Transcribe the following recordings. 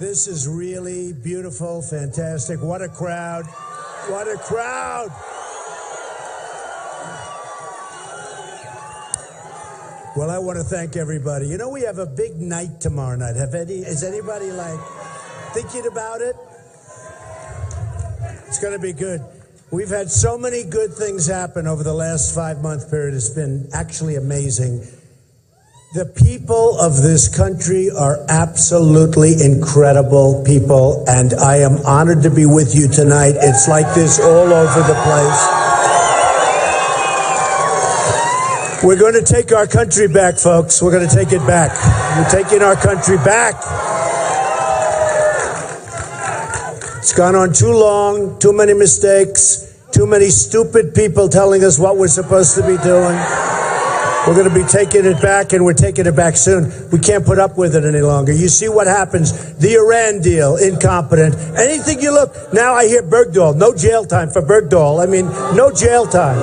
This is really beautiful, fantastic. What a crowd. What a crowd. Well, I want to thank everybody. You know, we have a big night tomorrow night. Is anybody like thinking about it? It's going to be good. We've had so many good things happen over the last 5-month period. It's been actually amazing. The people of this country are absolutely incredible people, and I am honored to be with you tonight. It's like this all over the place. We're going to take our country back, folks. We're going to take it back. We're taking our country back. It's gone on too long, too many mistakes, too many stupid people telling us what we're supposed to be doing. We're going to be taking it back, and we're taking it back soon. We can't put up with it any longer. You see what happens. The Iran deal, incompetent. Anything you look. Now I hear Bergdahl. No jail time for Bergdahl. I mean, no jail time.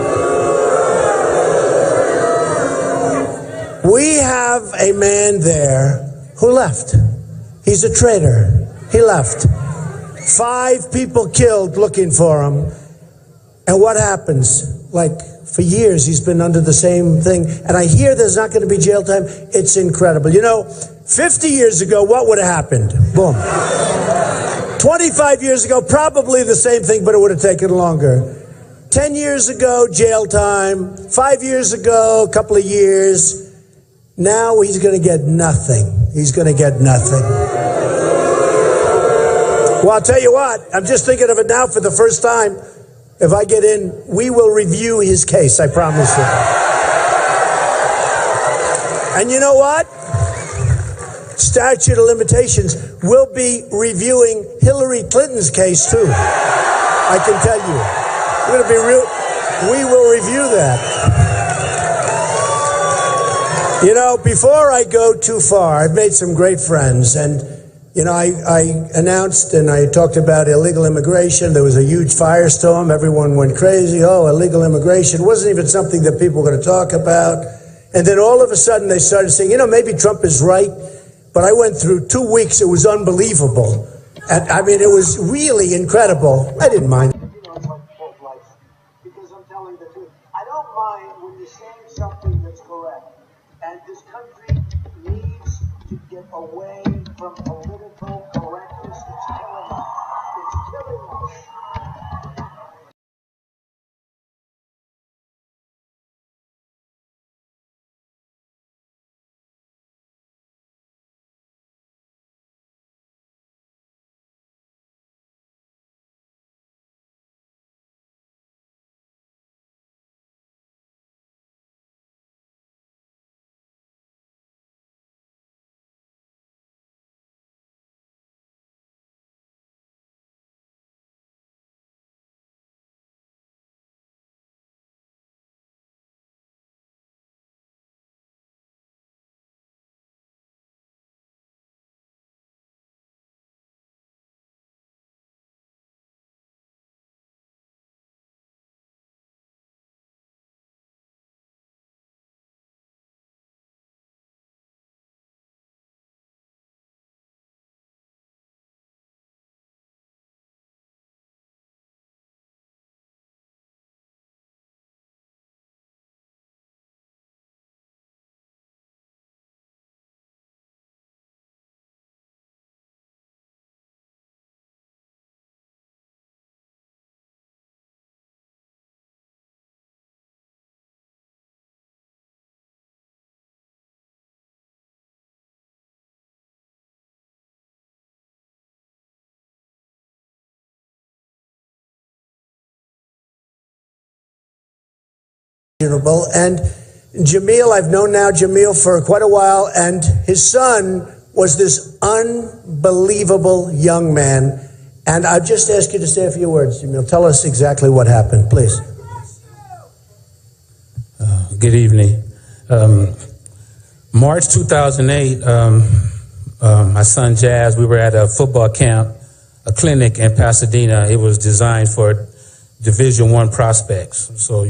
We have a man there who left. He's a traitor. He left. 5 people killed looking for him. And what happens? Like, for years, he's been under the same thing. And I hear there's not going to be jail time. It's incredible. You know, 50 years ago, what would have happened? Boom. 25 years ago, probably the same thing, but it would have taken longer. 10 years ago, jail time. 5 years ago, a couple of years. Now he's going to get nothing. He's going to get nothing. Well, I'll tell you what. I'm just thinking of it now for the first time. If I get in, we will review his case, I promise you. And you know what? Statute of limitations, we'll be reviewing Hillary Clinton's case, too. I can tell you. We will review that. You know, before I go too far, I've made some great friends, and you know, I announced and I talked about illegal immigration. There was a huge firestorm. Everyone went crazy. Oh, illegal immigration. It wasn't even something that people were going to talk about. And then all of a sudden they started saying, you know, maybe Trump is right. But I went through 2 weeks. It was unbelievable. And I mean, it was really incredible. I didn't mind. Because I'm telling the truth. I don't mind when you're saying something that's correct. And this country needs to get away from political correctness. It's killing us. It's killing us. And Jamil, I've known now Jamil for quite a while, and his son was this unbelievable young man. And I'll just ask you to say a few words, Jamil. Tell us exactly what happened, please. Good evening. March 2008, my son Jazz, we were at a football camp, a clinic in Pasadena. It was designed for Division I prospects. So,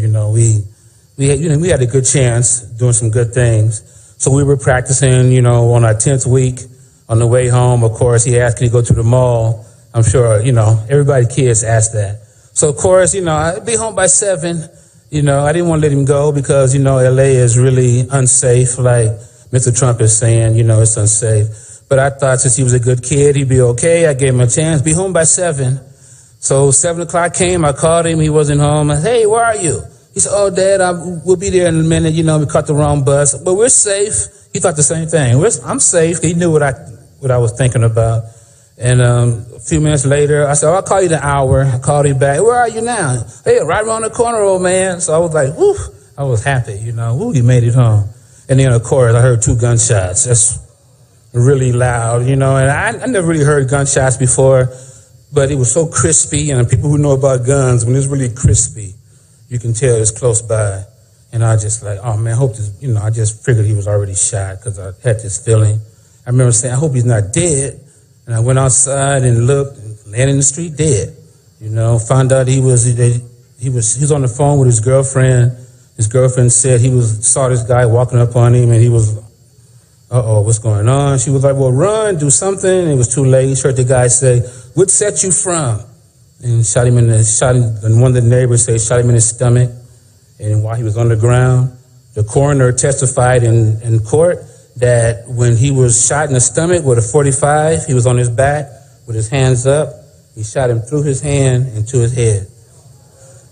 we had a good chance doing some good things. So we were practicing, on our 10th week. On the way home, of course, he asked, can he go to the mall? I'm sure, kids ask that. So, of course, I'd be home by 7. I didn't want to let him go because, LA is really unsafe. Like Mr. Trump is saying, it's unsafe. But I thought since he was a good kid, he'd be okay. I gave him a chance. Be home by 7. So 7 o'clock came. I called him. He wasn't home. I said, hey, where are you? He said, oh, Dad, we'll be there in a minute. We caught the wrong bus. But we're safe. He thought the same thing. I'm safe. He knew what I was thinking about. And a few minutes later, I said, I'll call you in an hour. I called him back. Where are you now? Hey, right around the corner, old man. So I was like, whoo. I was happy, whoo, he made it home. And then, of course, I heard 2 gunshots. That's really loud, and I never really heard gunshots before, but it was so crispy. And people who know about guns, when it's really crispy, you can tell it's close by. And I just like, oh, man, I hope this, I just figured he was already shot because I had this feeling. I remember saying, I hope he's not dead. And I went outside and looked, and laying in the street dead. Found out he was on the phone with his girlfriend. His girlfriend said saw this guy walking up on him, and he was, what's going on? She was like, well, run, do something. And it was too late. She heard the guy say, what set you from? And and one of the neighbors shot him in his stomach. And while he was on the ground, the coroner testified in court that when he was shot in the stomach with a .45, he was on his back with his hands up. He shot him through his hand into his head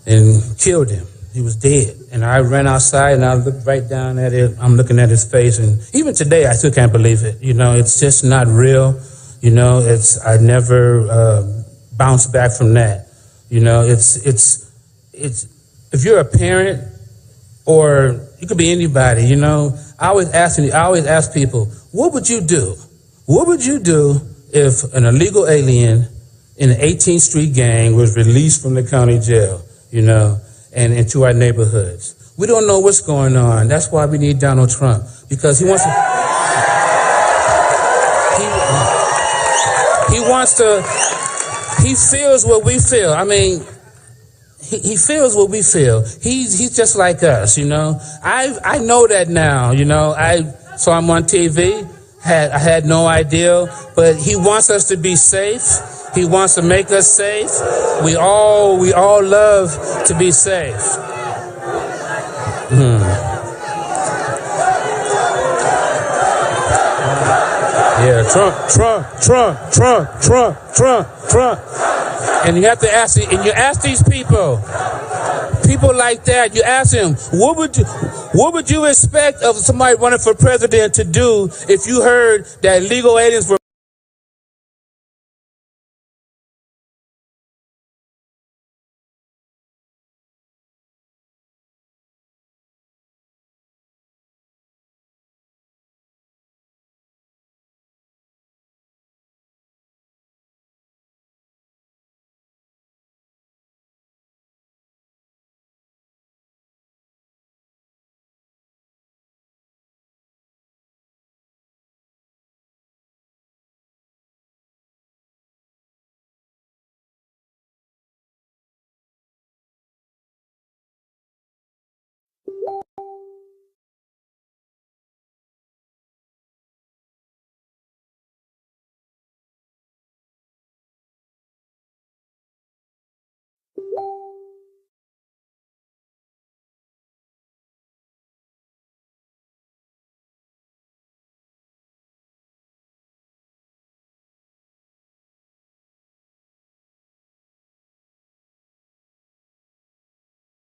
and killed him. He was dead. And I ran outside and I looked right down at it. I'm looking at his face, and even today I still can't believe it. It's just not real. I never bounced back from that. It's if you're a parent, or you could be anybody, I always ask people, what would you do? What would you do if an illegal alien in the 18th Street gang was released from the county jail, and into our neighborhoods? We don't know what's going on. That's why we need Donald Trump, because he wants to, he feels what we feel. I mean, he feels what we feel. He's just like us, I know that now, so I'm on TV. I had no idea, but he wants us to be safe. He wants to make us safe. We all love to be safe. Yeah, Trump. And you have to ask, and you ask these people like that, you ask them, what would you expect of somebody running for president to do if you heard that illegal aliens were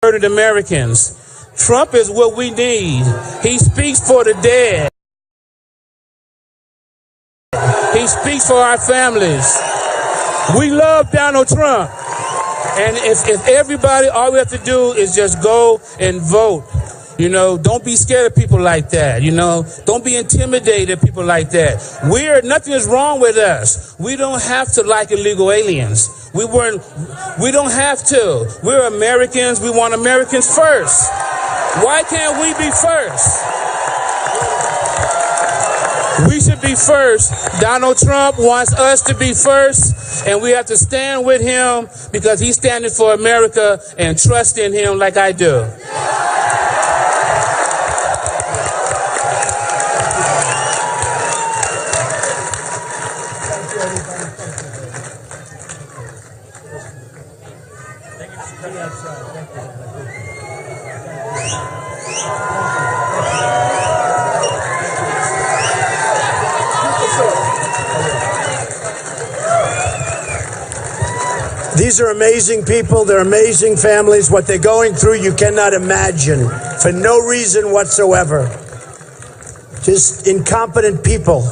murdered Americans. Trump is what we need. He speaks for the dead. He speaks for our families. We love Donald Trump. And if everybody, all we have to do is just go and vote. You know, don't be scared of people like that. You know, don't be intimidated at people like that. Nothing is wrong with us. We don't have to like illegal aliens. We don't have to. We're Americans. We want Americans first. Why can't we be first? We should be first. Donald Trump wants us to be first, and we have to stand with him because he's standing for America, and trust in him like I do. These are amazing people. They're amazing families. What they're going through, you cannot imagine for no reason whatsoever. Just incompetent people.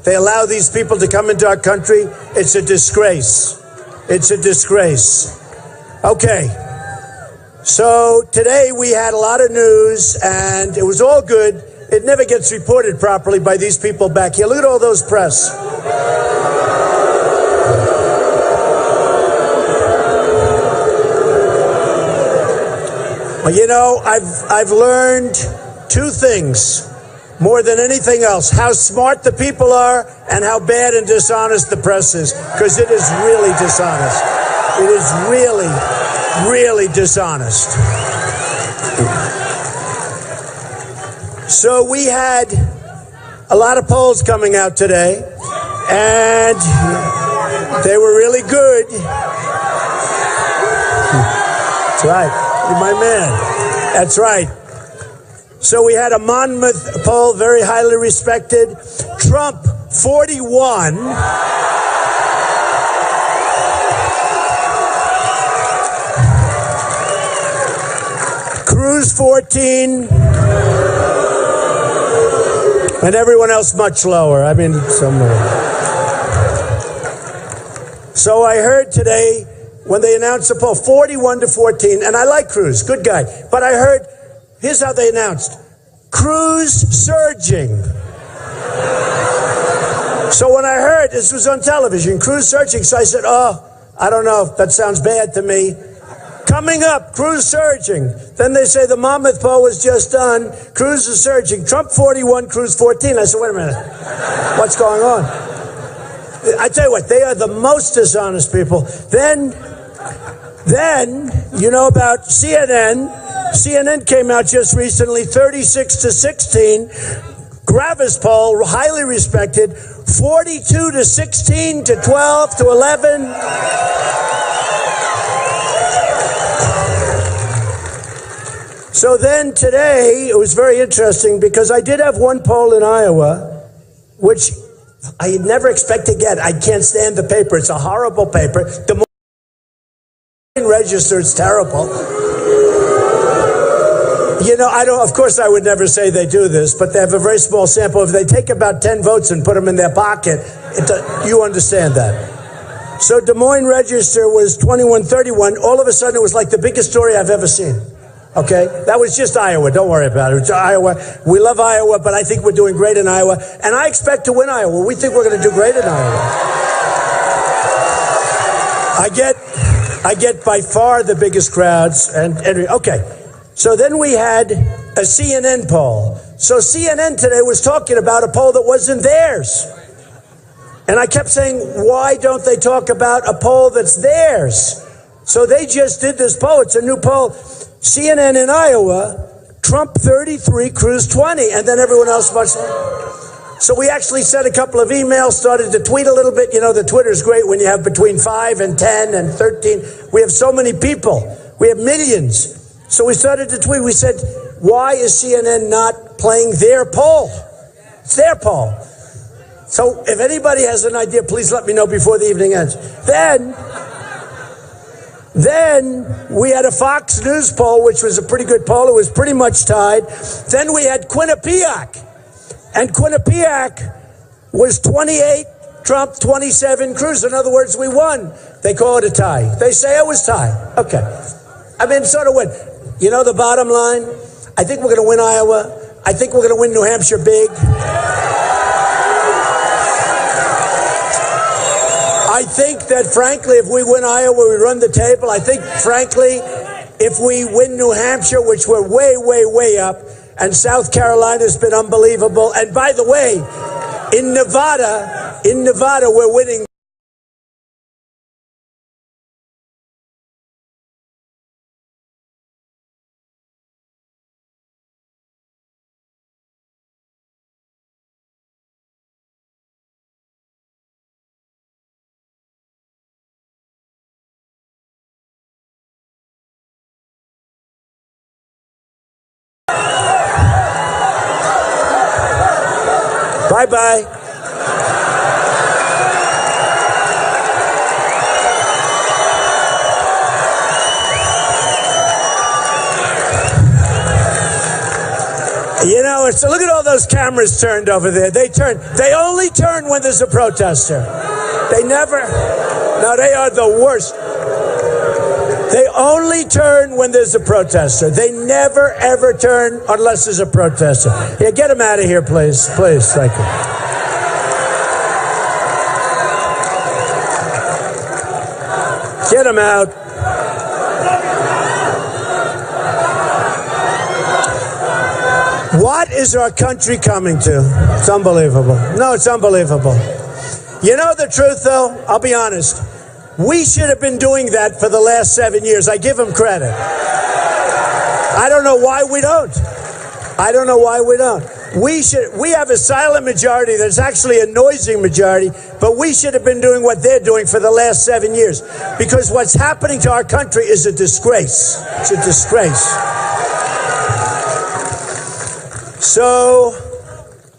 They allow these people to come into our country. It's a disgrace. It's a disgrace. Okay. So today we had a lot of news, and it was all good. It never gets reported properly by these people back here. Look at all those press. Well, you know, I've learned two things more than anything else: how smart the people are and how bad and dishonest the press is, because it is really dishonest. It is really, really dishonest. So we had a lot of polls coming out today, and they were really good. That's right. You're my man. That's right. So we had a Monmouth poll, very highly respected. Trump, 41. Cruz, 14. And everyone else much lower. I mean, somewhere. So I heard today, when they announced the poll, 41-14, and I like Cruz, good guy. But I heard, here's how they announced: Cruz surging. So when I heard this was on television, Cruz surging, so I said, oh, I don't know, that sounds bad to me. Coming up, Cruz surging. Then they say the Monmouth poll was just done. Cruz is surging. Trump 41, Cruz 14. I said, wait a minute, what's going on? I tell you what, they are the most dishonest people. Then, you know about CNN. CNN came out just recently, 36-16. Gravis poll, highly respected, 42-16 to 12 to 11. So then today, it was very interesting because I did have one poll in Iowa, which I never expect to get. I can't stand the paper. It's a horrible paper. Des Moines Register, it's terrible. You know, of course I would never say they do this, but they have a very small sample. If they take about 10 votes and put them in their pocket, you understand that. So Des Moines Register was 21-31. All of a sudden, it was like the biggest story I've ever seen. Okay? That was just Iowa. Don't worry about it. It's Iowa. We love Iowa, but I think we're doing great in Iowa. And I expect to win Iowa. We think we're going to do great in Iowa. I get by far the biggest crowds. And okay. So then we had a CNN poll. So CNN today was talking about a poll that wasn't theirs. And I kept saying, why don't they talk about a poll that's theirs? So they just did this poll. It's a new poll. CNN in Iowa, Trump 33, Cruz 20, and then everyone else much lower. So we actually sent a couple of emails, started to tweet a little bit. You know, the Twitter's great when you have between 5 and 10 and 13. We have so many people. We have millions. So we started to tweet. We said, why is CNN not playing their poll? It's their poll. So if anybody has an idea, please let me know before the evening ends. Then we had a Fox News poll, which was a pretty good poll. It was pretty much tied. Then we had Quinnipiac. And Quinnipiac was 28, Trump 27, Cruz. In other words, we won. They call it a tie. They say it was tie. Okay. I mean, sort of win. You know the bottom line? I think we're going to win Iowa. I think we're going to win New Hampshire big. I think that, frankly, if we win Iowa, we run the table. I think, frankly, if we win New Hampshire, which we're way, way, way up, and South Carolina's been unbelievable. And by the way, in Nevada, we're winning. Bye-bye. You know, so look at all those cameras turned over there. They only turn when there's a protester. They are the worst. They only turn when there's a protester. They never, ever turn unless there's a protester. Yeah, get him out of here, please. Please, thank you. Get him out. What is our country coming to? It's unbelievable. No, it's unbelievable. You know the truth, though? I'll be honest. We should have been doing that for the last 7 years. I give them credit. I don't know why we don't. We have a silent majority that's actually a noisy majority, but we should have been doing what they're doing for the last 7 years. Because what's happening to our country is a disgrace. It's a disgrace. So,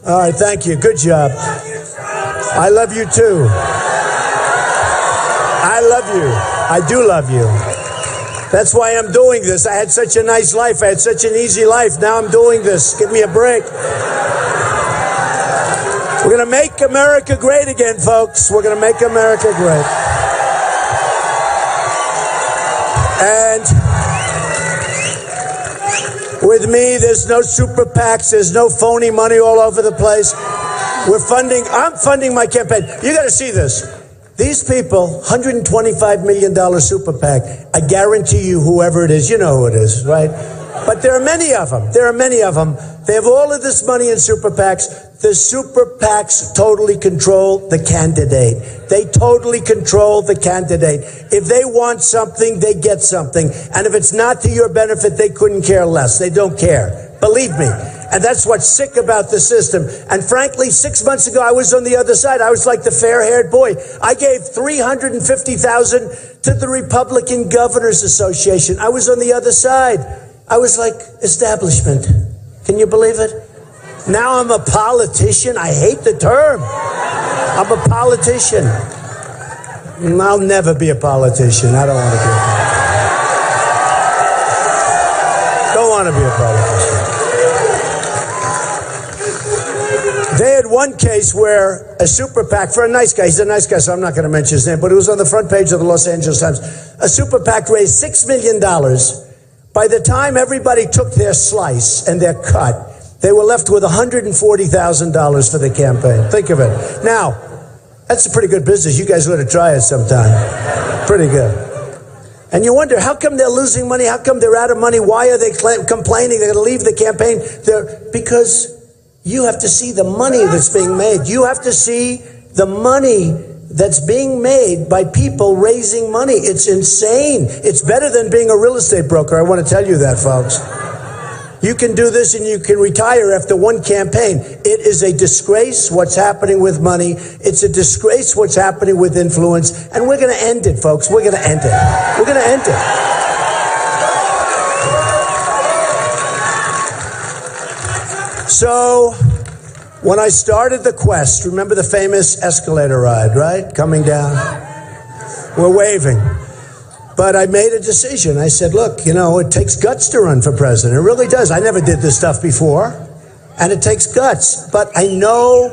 all right, thank you. Good job. I love you too. I love you. I do love you. That's why I'm doing this. I had such a nice life. I had such an easy life. Now I'm doing this. Give me a break. We're going to make America great again, folks. We're going to make America great. And with me, there's no super PACs. There's no phony money all over the place. I'm funding my campaign. You got to see this. These people, $125 million super PAC, I guarantee you whoever it is, you know who it is, right? But there are many of them. They have all of this money in super PACs. The super PACs totally control the candidate. They totally control the candidate. If they want something, they get something. And if it's not to your benefit, they couldn't care less. They don't care. Believe me. And that's what's sick about the system. And frankly, 6 months ago, I was on the other side. I was like the fair-haired boy. I gave $350,000 to the Republican Governors Association. I was on the other side. I was like, establishment. Can you believe it? Now I'm a politician. I hate the term. I'm a politician. I'll never be a politician. I don't want to be a politician. Don't want to be a politician. They had one case where a super PAC, for a nice guy, he's a nice guy, so I'm not going to mention his name, but it was on the front page of the Los Angeles Times. A super PAC raised $6 million. By the time everybody took their slice and their cut, they were left with $140,000 for the campaign. Think of it. Now, that's a pretty good business. You guys ought to try it sometime. Pretty good. And you wonder, how come they're losing money? How come they're out of money? Why are they complaining? They're going to leave the campaign. Because you have to see the money that's being made. You have to see the money that's being made by people raising money. It's insane. It's better than being a real estate broker. I want to tell you that, folks. You can do this and you can retire after one campaign. It is a disgrace what's happening with money. It's a disgrace what's happening with influence. And we're going to end it, folks. We're going to end it. We're going to end it. So, when I started the quest, remember the famous escalator ride, right? Coming down. We're waving. But I made a decision. I said, look, you know, it takes guts to run for president. It really does. I never did this stuff before. And it takes guts. But I know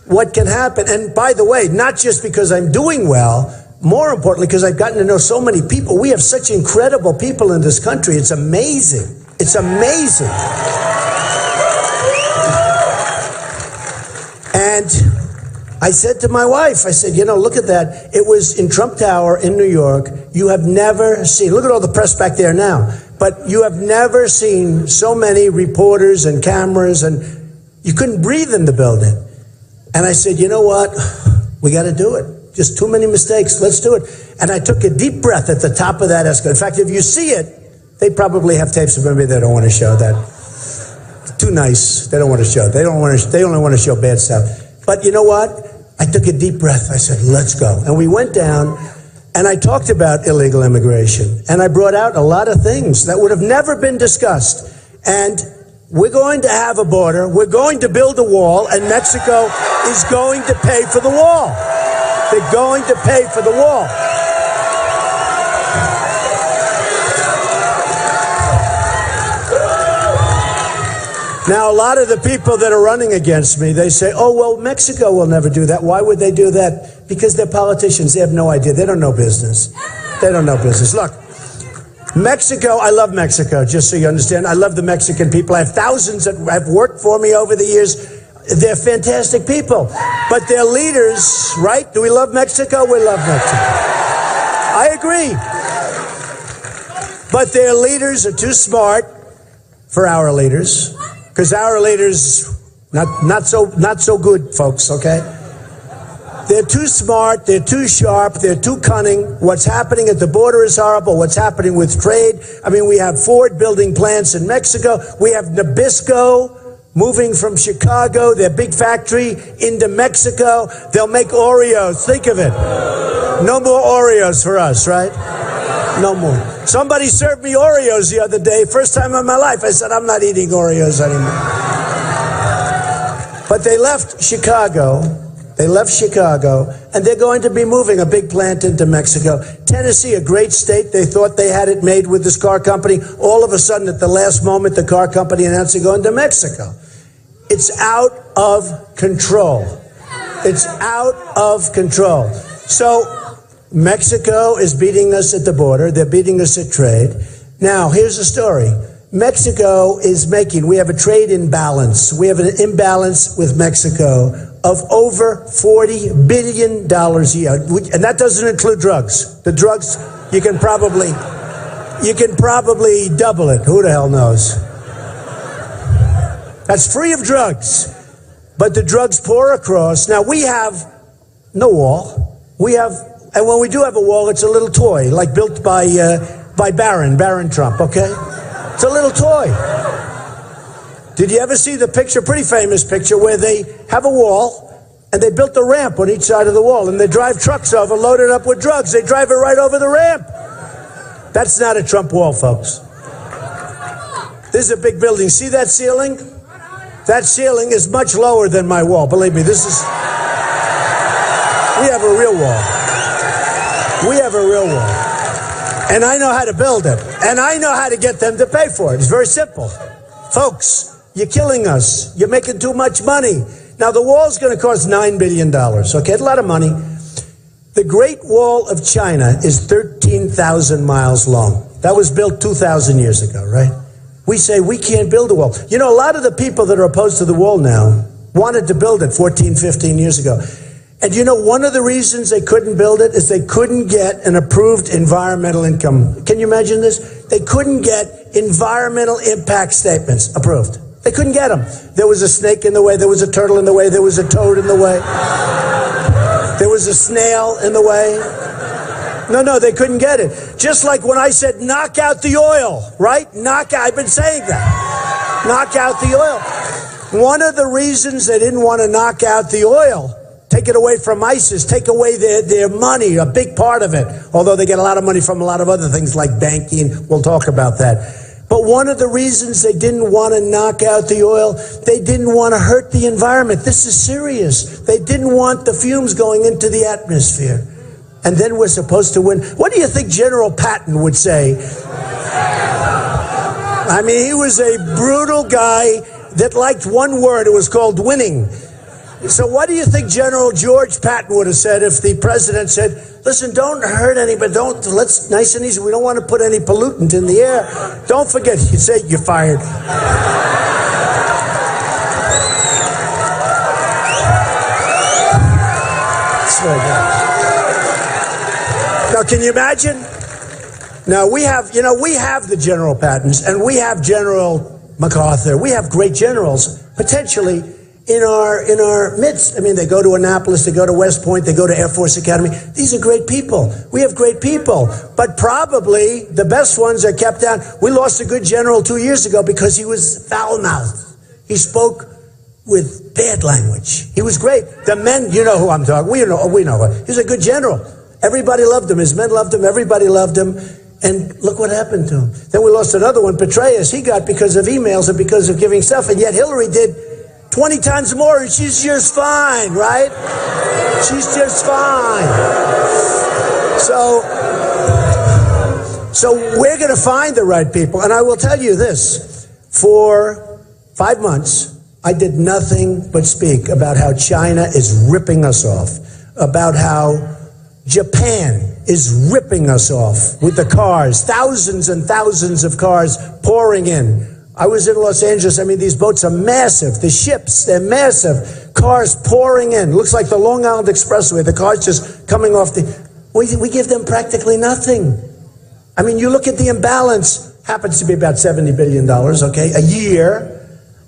what can happen. And by the way, not just because I'm doing well, more importantly, because I've gotten to know so many people. We have such incredible people in this country. It's amazing. It's amazing. And I said to my wife, I said, you know, look at that. It was in Trump Tower in New York. You have never seen, look at all the press back there now, but you have never seen so many reporters and cameras, and you couldn't breathe in the building. And I said, you know what? We got to do it. Just too many mistakes. Let's do it. And I took a deep breath at the top of that escalator. In fact, if you see it, they probably have tapes of maybe they don't want to show that. Too nice. They don't want to show. They only want to show bad stuff. But you know what? I took a deep breath. I said, let's go. And we went down, and I talked about illegal immigration. And I brought out a lot of things that would have never been discussed. And we're going to have a border. We're going to build a wall, and Mexico is going to pay for the wall. They're going to pay for the wall. Now, a lot of the people that are running against me, they say, oh, well, Mexico will never do that. Why would they do that? Because they're politicians. They have no idea. They don't know business. They don't know business. Look, Mexico, I love Mexico, just so you understand. I love the Mexican people. I have thousands that have worked for me over the years. They're fantastic people. But their leaders, right? Do we love Mexico? We love Mexico. I agree. But their leaders are too smart for our leaders. Because our leaders, not so good, folks, okay? They're too smart, they're too sharp, they're too cunning. What's happening at the border is horrible. What's happening with trade? I mean, we have Ford building plants in Mexico. We have Nabisco moving from Chicago, their big factory, into Mexico. They'll make Oreos. Think of it. No more Oreos for us, right? No more. Somebody served me Oreos the other day. First time in my life. I said, I'm not eating Oreos anymore. But they left Chicago. They left Chicago, and they're going to be moving a big plant into Mexico. Tennessee, a great state. They thought they had it made with this car company. All of a sudden, at the last moment, the car company announced they're going to Mexico. It's out of control. It's out of control. So Mexico is beating us at the border. They're beating us at trade. Now, here's the story. Mexico is we have a trade imbalance. We have an imbalance with Mexico of over $40 billion a year. And that doesn't include drugs. The drugs, you can probably double it. Who the hell knows? That's free of drugs. But the drugs pour across. Now, we have no wall. And when we do have a wall, it's a little toy, like built by Barron Trump, okay? It's a little toy. Did you ever see the picture, pretty famous picture, where they have a wall, and they built a ramp on each side of the wall, and they drive trucks over, loaded up with drugs. They drive it right over the ramp. That's not a Trump wall, folks. This is a big building. See that ceiling? That ceiling is much lower than my wall. Believe me, we have a real wall. We have a real wall. And I know how to build it. And I know how to get them to pay for it. It's very simple. Folks, you're killing us. You're making too much money. Now, the wall's going to cost $9 billion. Okay, it's a lot of money. The Great Wall of China is 13,000 miles long. That was built 2,000 years ago, right? We say we can't build a wall. You know, a lot of the people that are opposed to the wall now wanted to build it 14, 15 years ago. And you know, one of the reasons they couldn't build it is they couldn't get an approved environmental income. Can you imagine this? They couldn't get environmental impact statements approved. They couldn't get them. There was a snake in the way. There was a turtle in the way. There was a toad in the way. There was a snail in the way. No, they couldn't get it. Just like when I said, knock out the oil, right? Knock out. I've been saying that. Knock out the oil. One of the reasons they didn't want to knock out the oil, take it away from ISIS, take away their money, a big part of it, although they get a lot of money from a lot of other things like banking. We'll talk about that. But one of the reasons they didn't want to knock out the oil, they didn't want to hurt the environment. This is serious. They didn't want the fumes going into the atmosphere. And then we're supposed to win. What do you think General Patton would say? I mean, he was a brutal guy that liked one word. It was called winning. So what do you think General George Patton would have said if the president said, listen, don't hurt anybody, let's nice and easy, we don't want to put any pollutant in the air. Don't forget, you say you're fired. Now, can you imagine? Now, we have the General Pattons, and we have General MacArthur. We have great generals, potentially, in our midst. I mean, they go to Annapolis, they go to West Point, they go to Air Force Academy. These are great people. We have great people. But probably the best ones are kept down. We lost a good general 2 years ago because he was foul-mouthed. He spoke with bad language. He was great. The men, you know who I'm talking. We know. He was a good general. Everybody loved him. His men loved him. Everybody loved him. And look what happened to him. Then we lost another one, Petraeus. He got because of emails and because of giving stuff. And yet Hillary did 20 times more, and she's just fine, right? She's just fine. So we're going to find the right people. And I will tell you this. For 5 months, I did nothing but speak about how China is ripping us off, about how Japan is ripping us off with the cars, thousands and thousands of cars pouring in. I was in Los Angeles. I mean, these boats are massive. The ships, they're massive. Cars pouring in. Looks like the Long Island Expressway. The cars just coming off we give them practically nothing. I mean, you look at the imbalance, happens to be about $70 billion, okay, a year,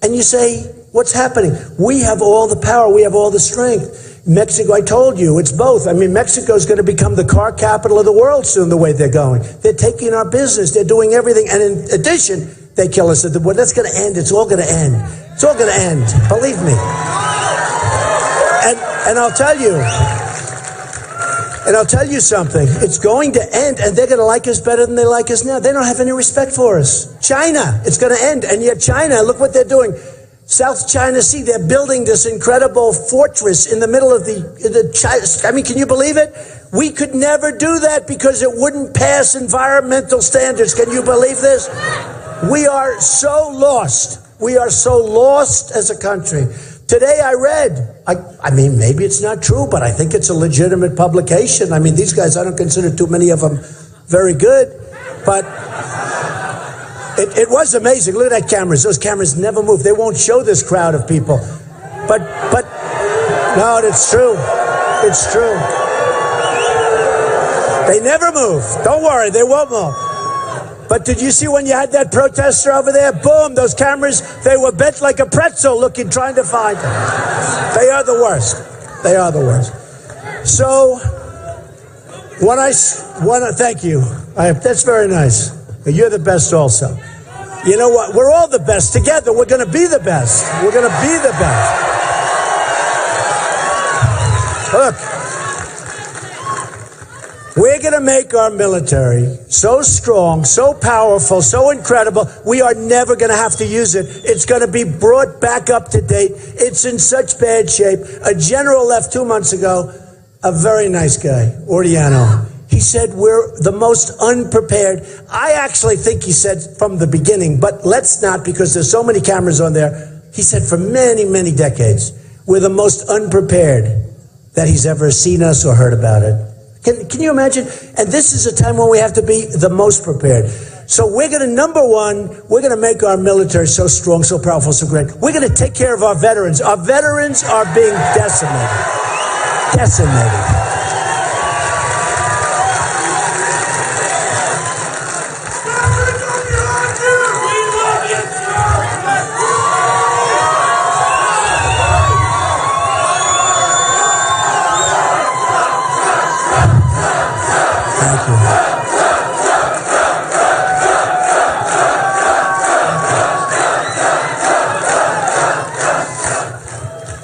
and you say, what's happening? We have all the power. We have all the strength. Mexico, I told you, it's both. I mean, Mexico is going to become the car capital of the world soon, the way they're going. They're taking our business. They're doing everything. And in addition, they kill us at the border. That's going to end. It's all going to end. It's all going to end. Believe me. And I'll tell you something. It's going to end, and they're going to like us better than they like us now. They don't have any respect for us. China, it's going to end. And yet China, look what they're doing. South China Sea, they're building this incredible fortress in the middle of the China. I mean, can you believe it? We could never do that because it wouldn't pass environmental standards. Can you believe this? We are so lost. We are so lost as a country. Today I read, I mean, maybe it's not true, but I think it's a legitimate publication. I mean, these guys, I don't consider too many of them very good, but it was amazing. Look at that cameras. Those cameras never move. They won't show this crowd of people. But no, it's true. It's true. They never move. Don't worry, they won't move. But did you see when you had that protester over there? Boom, those cameras, they were bent like a pretzel looking, trying to find them. They are the worst. They are the worst. So, thank you. That's very nice. You're the best also. You know what? We're all the best. Together, we're going to be the best. We're going to be the best. We're going to make our military so strong, so powerful, so incredible, we are never going to have to use it. It's going to be brought back up to date. It's in such bad shape. A general left 2 months ago, a very nice guy, Ordiano. He said we're the most unprepared. I actually think he said from the beginning, but let's not, because there's so many cameras on there. He said for many, many decades, we're the most unprepared that he's ever seen us or heard about it. Can you imagine? And this is a time when we have to be the most prepared. So we're going to, number one, we're going to make our military so strong, so powerful, so great. We're going to take care of our veterans. Our veterans are being decimated. Decimated.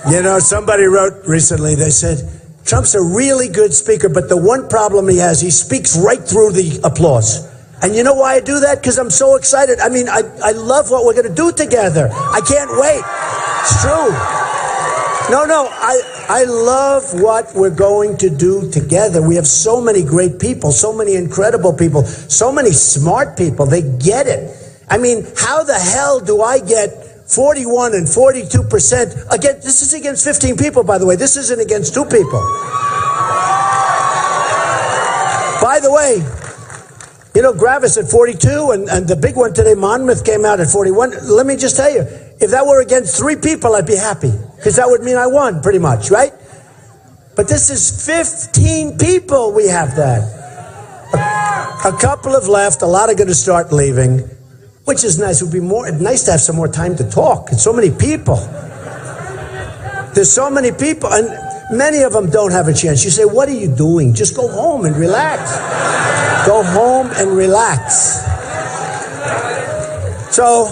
You know, somebody wrote recently, they said, Trump's a really good speaker, but the one problem he has, he speaks right through the applause. And you know why I do that? Because I'm so excited. I mean, I love what we're going to do together. I can't wait. It's true. No, I love what we're going to do together. We have so many great people, so many incredible people, so many smart people. They get it. I mean, how the hell do I get 41 and 42%? Again, this is against 15 people, by the way. This isn't against 2 people. By the way, you know, Gravis at 42, and the big one today, Monmouth, came out at 41. Let me just tell you, if that were against 3 people, I'd be happy, because that would mean I won, pretty much, right? But this is 15 people we have that. A couple have left, a lot are going to start leaving, which is nice. It would be nice to have some more time to talk. It's so many people. There's so many people, and many of them don't have a chance. You say, what are you doing? Just go home and relax. Go home and relax. So,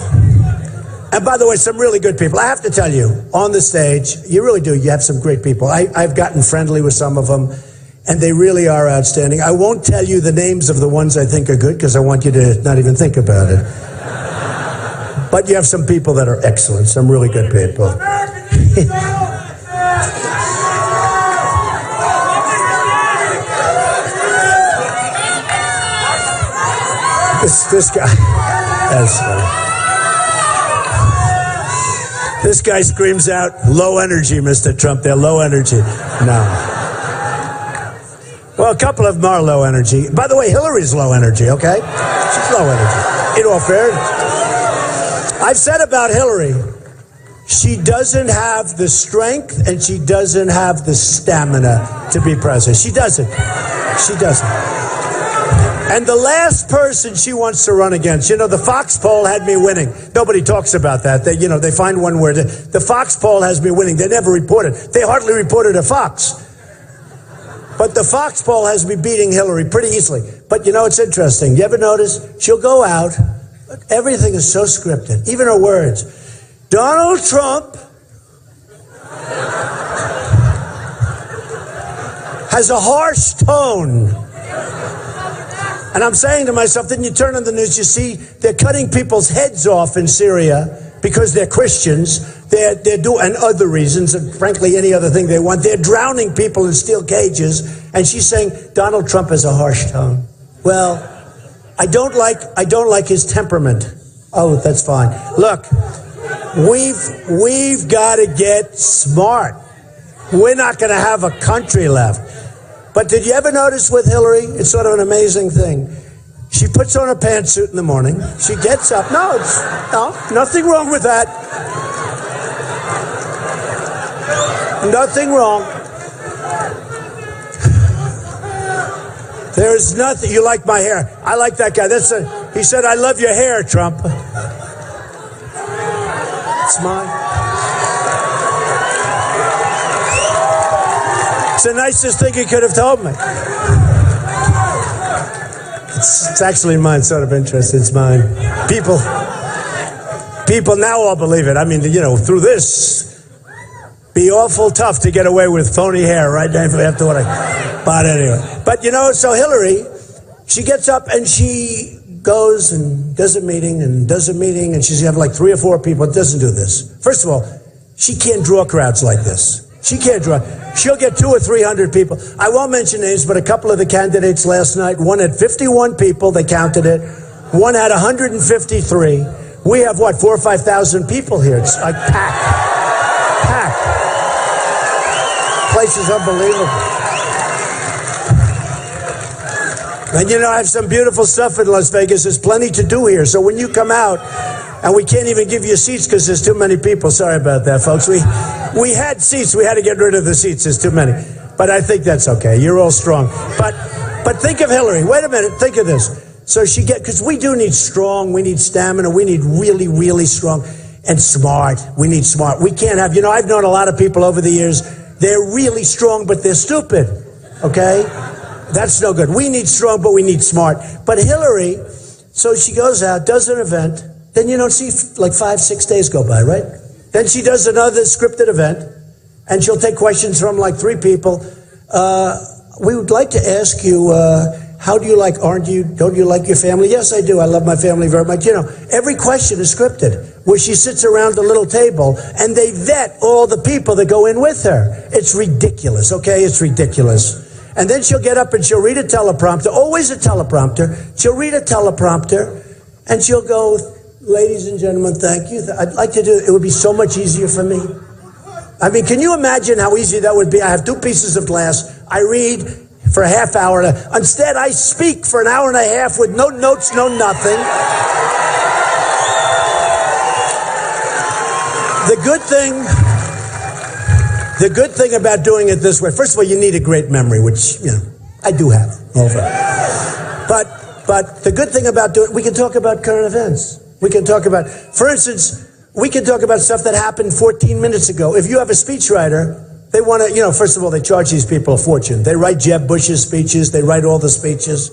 and by the way, some really good people. I have to tell you, on the stage, you really do. You have some great people. I've gotten friendly with some of them, and they really are outstanding. I won't tell you the names of the ones I think are good, because I want you to not even think about it. But you have some people that are excellent, some really good people. This guy, that's funny. This guy screams out, low energy, Mr. Trump. They're low energy. No. Well, a couple of them are low energy. By the way, Hillary's low energy, okay? She's low energy. In all fairness. I've said about Hillary, she doesn't have the strength and she doesn't have the stamina to be president. She doesn't. She doesn't. And the last person she wants to run against, you know, the Fox poll had me winning. Nobody talks about that. They, you know, they find one word. The Fox poll has me winning. They never report it. They hardly reported a Fox. But the Fox poll has me beating Hillary pretty easily. But you know, it's interesting. You ever notice? She'll go out. Everything is so scripted, even her words. Donald Trump has a harsh tone. And I'm saying to myself, then you turn on the news, you see they're cutting people's heads off in Syria because they're Christians. They're doing, and other reasons, and frankly, any other thing they want. They're drowning people in steel cages. And she's saying Donald Trump has a harsh tone. Well, I don't like his temperament. Oh, that's fine. Look, we've got to get smart. We're not going to have a country left. But did you ever notice with Hillary? It's sort of an amazing thing. She puts on a pantsuit in the morning. She gets up. No, nothing wrong with that. Nothing wrong. There's nothing. You like my hair? I like that guy. He said, "I love your hair, Trump." It's mine. It's the nicest thing he could have told me. It's actually mine. Sort of interesting. It's mine. People now all believe it. I mean, you know, through this, be awful tough to get away with phony hair right after what I. But anyway. But, so Hillary, she gets up and she goes and does a meeting and she's going to have like 3 or 4 people. It doesn't do this. First of all, she can't draw crowds like this. She can't draw. She'll get 200 or 300 people. I won't mention names, but a couple of the candidates last night, one had 51 people, they counted it. One had 153. We have, 4,000 or 5,000 people here. It's like packed. Place is unbelievable. And I have some beautiful stuff in Las Vegas. There's plenty to do here. So when you come out, and we can't even give you seats because there's too many people. Sorry about that, folks. We had seats. We had to get rid of the seats. There's too many. But I think that's okay. You're all strong. But think of Hillary. Wait a minute. Think of this. So because we do need strong. We need stamina. We need really, really strong and smart. We need smart. We can't have, I've known a lot of people over the years. They're really strong, but they're stupid. Okay? That's no good. We need strong, but we need smart. But Hillary, so she goes out, does an event. Then you don't see like 5-6 days go by, right? Then she does another scripted event, and she'll take questions from like 3 people. We would like to ask you, how do you like, don't you like your family? Yes, I do. I love my family very much. Every question is scripted, where she sits around a little table, and they vet all the people that go in with her. It's ridiculous, okay? It's ridiculous. And then she'll get up and she'll read a teleprompter, always a teleprompter. She'll read a teleprompter, and she'll go, ladies and gentlemen, thank you. I'd like to do it. It would be so much easier for me. I mean, can you imagine how easy that would be? I have 2 pieces of glass. I read for a half hour. Instead, I speak for an hour and a half with no notes, no nothing. The good thing about doing it this way, first of all, you need a great memory, which, I do have. But the good thing about doing it, we can talk about current events. We can talk about, for instance, we can talk about stuff that happened 14 minutes ago. If you have a speechwriter, they want to, first of all, they charge these people a fortune. They write Jeb Bush's speeches. They write all the speeches.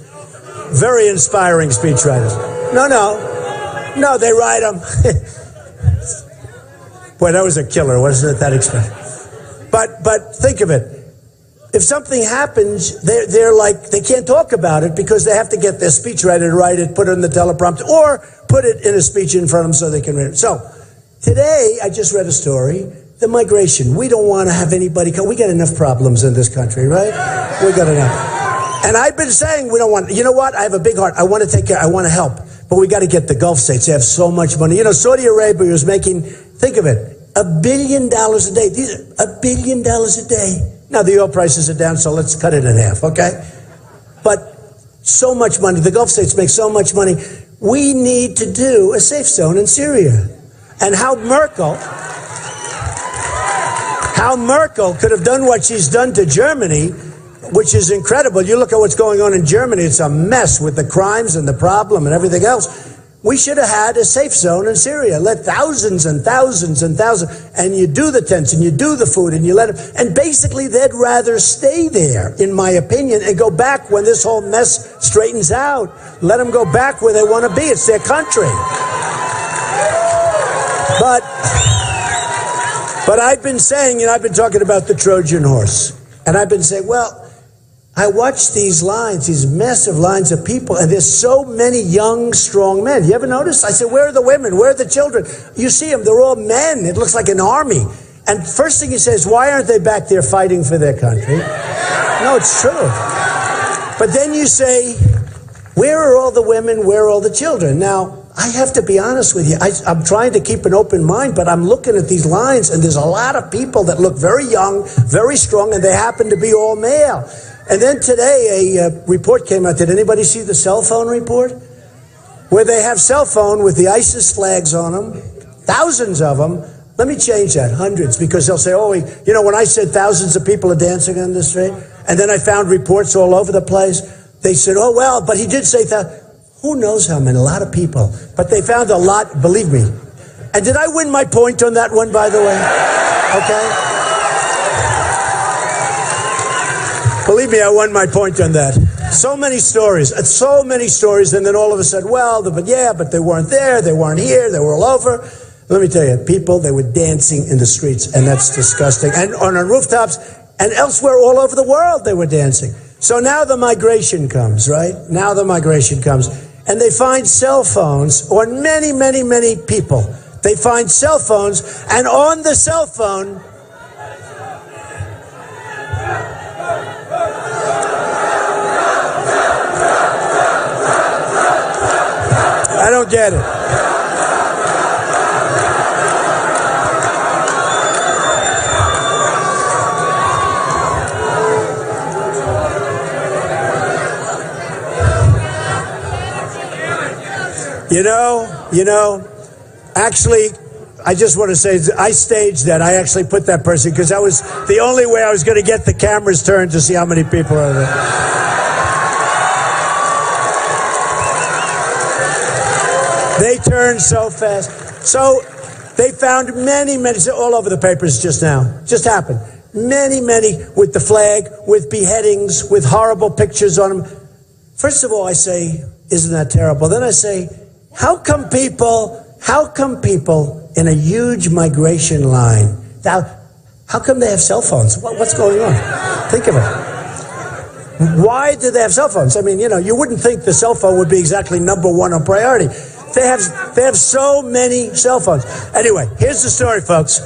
Very inspiring speechwriters. No, they write them. Boy, that was a killer. Wasn't it that expensive? But think of it. If something happens, they're like, they can't talk about it because they have to get their speechwriter to write it, put it in the teleprompter, or put it in a speech in front of them so they can read it. So today, I just read a story, the migration. We don't want to have anybody come. We got enough problems in this country, right? We got enough. And I've been saying we don't want, you know what? I have a big heart. I want to take care. I want to help. But we got to get the Gulf states. They have so much money. Saudi Arabia is making, think of it, $1 billion a day. $1 billion a day. Now, the oil prices are down, so let's cut it in half, okay? But so much money. The Gulf states make so much money. We need to do a safe zone in Syria. And how Merkel could have done what she's done to Germany, which is incredible. You look at what's going on in Germany, it's a mess with the crimes and the problem and everything else. We should have had a safe zone in Syria. Let thousands and thousands and thousands, and you do the tents and you do the food and you let them, and basically they'd rather stay there, in my opinion, and go back when this whole mess straightens out. Let them go back where they want to be. It's their country. But I've been saying, I've been talking about the Trojan horse, and I've been saying, well, I watch these lines, these massive lines of people, and there's so many young, strong men. You ever notice? I said, where are the women? Where are the children? You see them, they're all men. It looks like an army. And first thing you say is, why aren't they back there fighting for their country? No, it's true. But then you say, where are all the women? Where are all the children? Now, I have to be honest with you. I'm trying to keep an open mind, but I'm looking at these lines, and there's a lot of people that look very young, very strong, and they happen to be all male. And then today, a report came out. Did anybody see the cell phone report? Where they have cell phone with the ISIS flags on them, thousands of them. Let me change that, hundreds, because they'll say, oh, when I said thousands of people are dancing on the street, and then I found reports all over the place, they said, oh, well, but he did say that. Who knows how many? A lot of people. But they found a lot, believe me. And did I win my point on that one, by the way? Okay. Believe me, I won my point on that. So many stories, and then all of a sudden, but they weren't there, they weren't here, they were all over. Let me tell you, people, they were dancing in the streets, and that's disgusting. And on rooftops, and elsewhere all over the world, they were dancing. So now the migration comes, right? Now the migration comes. And they find cell phones on many, many, many people. They find cell phones, and on the cell phone, I don't get it. You know, actually, I just want to say, I staged that. I actually put that person because that was the only way I was going to get the cameras turned to see how many people are there. They turned so fast. So they found many, all over the papers just now. Just happened. Many with the flag, with beheadings, with horrible pictures on them. First of all, I say, isn't that terrible? Then I say, how come people in a huge migration line, how come they have cell phones? What's going on? Think of it. Why do they have cell phones? I mean, you wouldn't think the cell phone would be exactly number one on priority. They have so many cell phones. Anyway, here's the story, folks.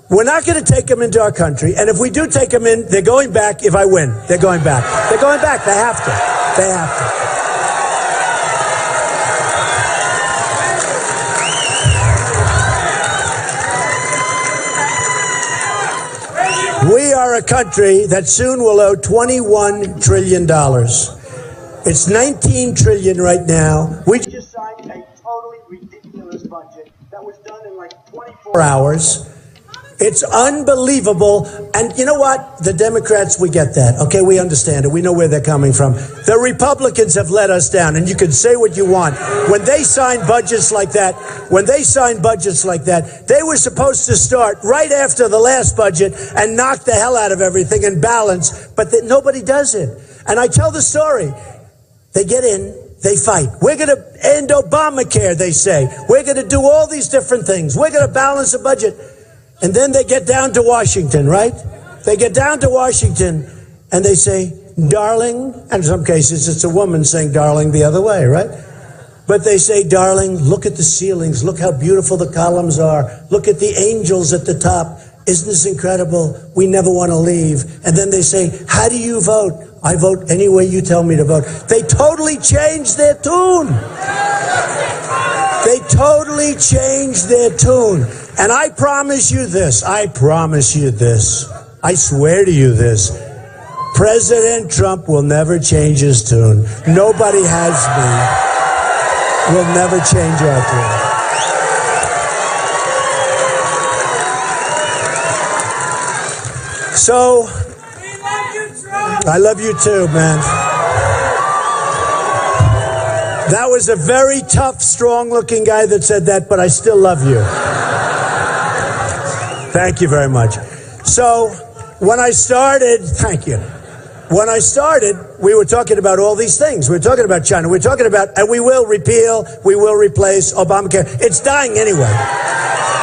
We're not going to take them into our country, and if we do take them in, they're going back if I win. They're going back. They're going back. They have to. They have to. We are a country that soon will owe $21 trillion. It's $19 trillion right now. We just signed a totally ridiculous budget that was done in like 24 hours. It's unbelievable. And you know what? The Democrats, we get that. Okay, we understand it. We know where they're coming from. The Republicans have let us down, and you can say what you want. When they sign budgets like that, they were supposed to start right after the last budget and knock the hell out of everything and balance, but nobody does it. And I tell the story. They get in, they fight. We're going to end Obamacare, they say. We're going to do all these different things. We're going to balance the budget. And then they get down to Washington, right? They get down to Washington and they say, darling, and in some cases it's a woman saying darling the other way, right? But they say, darling, look at the ceilings. Look how beautiful the columns are. Look at the angels at the top. Isn't this incredible? We never want to leave. And then they say, how do you vote? I vote any way you tell me to vote. They totally changed their tune. They totally changed their tune. And I promise you this. I swear to you this. President Trump will never change his tune. Nobody has been. Will never change our tune. So, I love you too, man. That was a very tough, strong-looking guy that said that, but I still love you. Thank you very much. So, when I started, thank you. When I started, we were talking about all these things. We were talking about China. We were talking about, and we will repeal, we will replace Obamacare. It's dying anyway.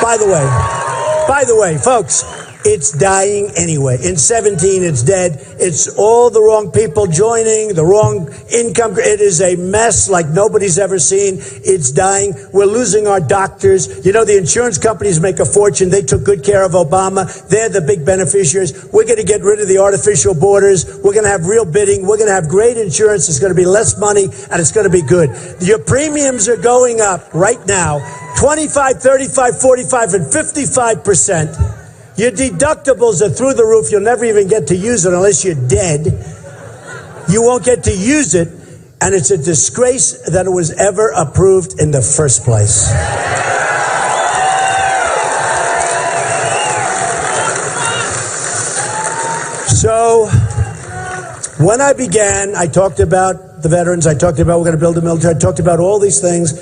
By the way, folks, it's dying anyway. In 17, it's dead. It's all the wrong people joining, the wrong income. It is a mess like nobody's ever seen. It's dying. We're losing our doctors. You know, the insurance companies make a fortune. They took good care of Obama. They're the big beneficiaries. We're going to get rid of the artificial borders. We're going to have real bidding. We're going to have great insurance. It's going to be less money, and it's going to be good. Your premiums are going up right now, 25, 35, 45, and 55%. Your deductibles are through the roof. You'll never even get to use it unless you're dead. You won't get to use it, and it's a disgrace that it was ever approved in the first place. So, when I began, I talked about the veterans. I talked about we're going to build a military. I talked about all these things,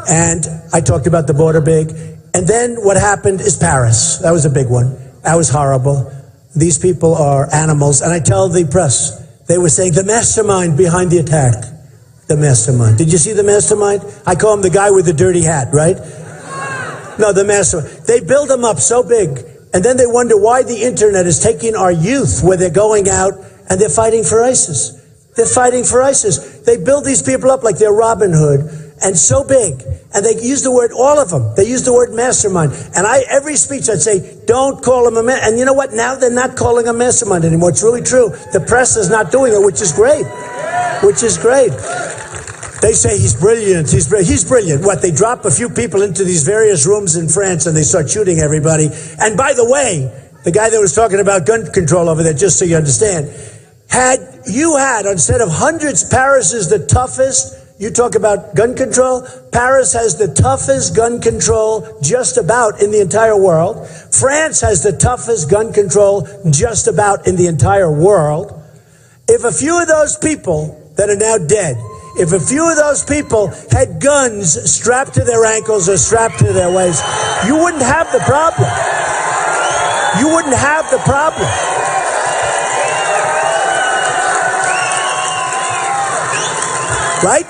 and I talked about the border big. And then what happened is Paris. That was a big one. That was horrible. These people are animals. And I tell the press, they were saying the mastermind behind the attack. The mastermind. Did you see the mastermind? I call him the guy with the dirty hat, right? No, the mastermind. They build them up so big. And then they wonder why the internet is taking our youth where they're going out and they're fighting for ISIS. They're fighting for ISIS. They build these people up like they're Robin Hood, and so big. And they use the word, all of them, they use the word mastermind. And every speech I'd say, don't call him a man. And you know what? Now they're not calling him mastermind anymore. It's really true. The press is not doing it, which is great. Which is great. They say he's brilliant. He's brilliant. What? They drop a few people into these various rooms in France and they start shooting everybody. And by the way, the guy that was talking about gun control over there, just so you understand, instead of hundreds, Paris is the toughest. You talk about gun control. Paris has the toughest gun control just about in the entire world. France has the toughest gun control just about in the entire world. If a few of those people that are now dead, if a few of those people had guns strapped to their ankles or strapped to their waists, you wouldn't have the problem. You wouldn't have the problem. Right?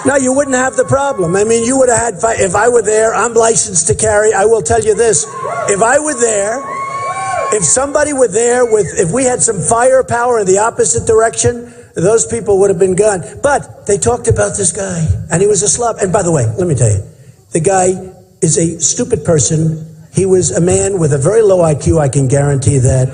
No, you wouldn't have the problem. I mean, you would have had, if I were there, I'm licensed to carry. I will tell you this. If I were there, if somebody were there if we had some firepower in the opposite direction, those people would have been gone. But they talked about this guy, and he was a slob. And by the way, let me tell you, the guy is a stupid person. He was a man with a very low IQ, I can guarantee that.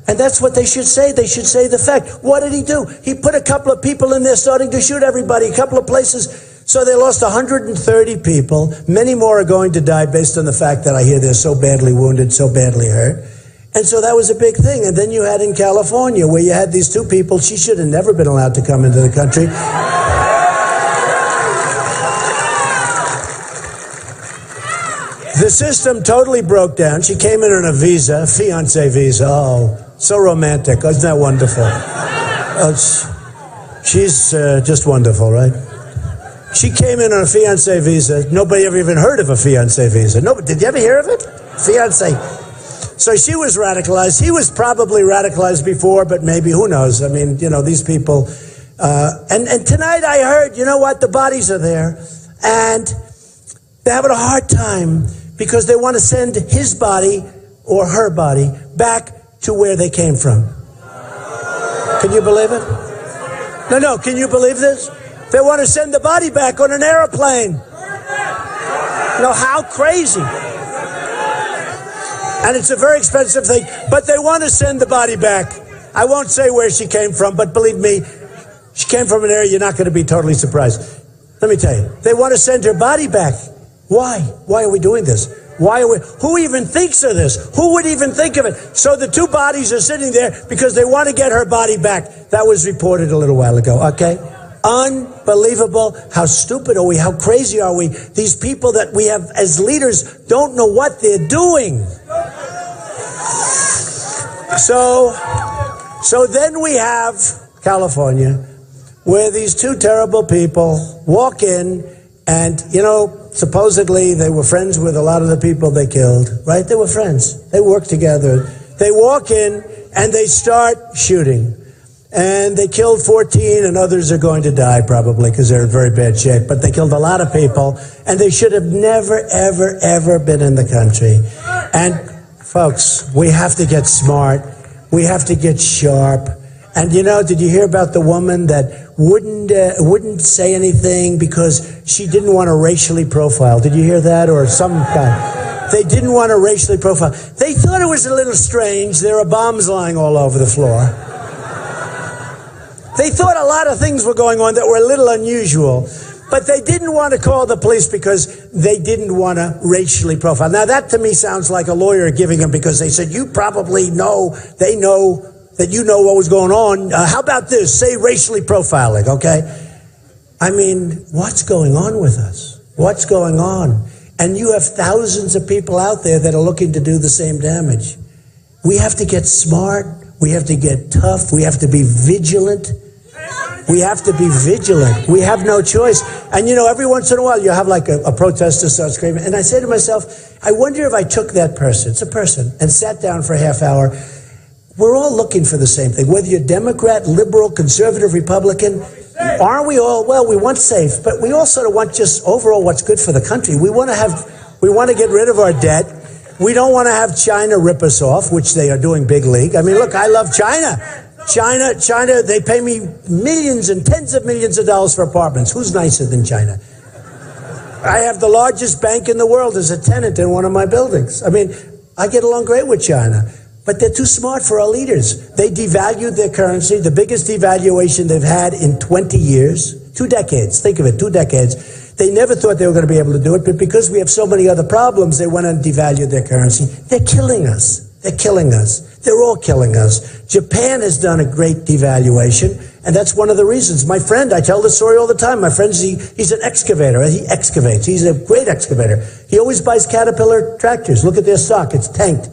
And that's what they should say. They should say the fact. What did he do? He put a couple of people in there starting to shoot everybody, a couple of places. So they lost 130 people. Many more are going to die based on the fact that I hear they're so badly wounded, so badly hurt. And so that was a big thing. And then you had in California where you had these two people. She should have never been allowed to come into the country. The system totally broke down. She came in on a visa, fiance visa. Oh, so romantic. Isn't that wonderful? She's just wonderful, right? She came in on a fiance visa. Nobody ever even heard of a fiance visa. Did you ever hear of it? Fiance. So she was radicalized. He was probably radicalized before, but maybe, who knows? I mean, you know, these people. And tonight I heard, you know what? The bodies are there. And they're having a hard time because they want to send his body or her body back to where they came from. Can you believe it? No, can you believe this? They want to send the body back on an airplane. You know, how crazy. And it's a very expensive thing, but they want to send the body back. I won't say where she came from, but believe me, she came from an area you're not going to be totally surprised. Let me tell you, they want to send her body back. Why? Why are we doing this? Who even thinks of this? Who would even think of it? So the two bodies are sitting there because they want to get her body back. That was reported a little while ago, okay? Unbelievable. How stupid are we? How crazy are we? These people that we have as leaders don't know what they're doing. So then we have California, where these two terrible people walk in and, you know, supposedly they were friends with a lot of the people they killed, right? They were friends. They worked together. They walk in and they start shooting. And they killed 14, and others are going to die probably because they're in very bad shape. But they killed a lot of people, and they should have never, ever, ever been in the country. And folks, we have to get smart. We have to get sharp. And you know, did you hear about the woman that wouldn't say anything because she didn't want to racially profile? Did you hear that? Or some guy? They didn't want to racially profile. They thought it was a little strange. There are bombs lying all over the floor. They thought a lot of things were going on that were a little unusual, but they didn't want to call the police because they didn't want to racially profile. Now, that to me sounds like a lawyer giving them, because they said, you probably know, they know that you know what was going on. How about this? Say racially profiling, okay? I mean, what's going on with us? What's going on? And you have thousands of people out there that are looking to do the same damage. We have to get smart. We have to get tough. We have to be vigilant. We have to be vigilant. We have no choice. And you know, every once in a while you have like a protester start screaming. And I say to myself, I wonder if I took that person, it's a person, and sat down for a half hour. We're all looking for the same thing. Whether you're Democrat, liberal, conservative, Republican, aren't we all? Well, we want safe, but we all sort of want just overall what's good for the country. We want to get rid of our debt. We don't want to have China rip us off, which they are doing big league. I mean, look, I love China. China, they pay me millions and tens of millions of dollars for apartments. Who's nicer than China? I have the largest bank in the world as a tenant in one of my buildings. I mean, I get along great with China, but they're too smart for our leaders. They devalued their currency, the biggest devaluation they've had in 20 years, 2 decades. Think of it, 2 decades. They never thought they were going to be able to do it, but because we have so many other problems, they went and devalued their currency. They're killing us. They're killing us. They're all killing us. Japan has done a great devaluation, and that's one of the reasons. My friend, I tell this story all the time. My friend, he's an excavator. He excavates. He's a great excavator. He always buys Caterpillar tractors. Look at their stock. It's tanked.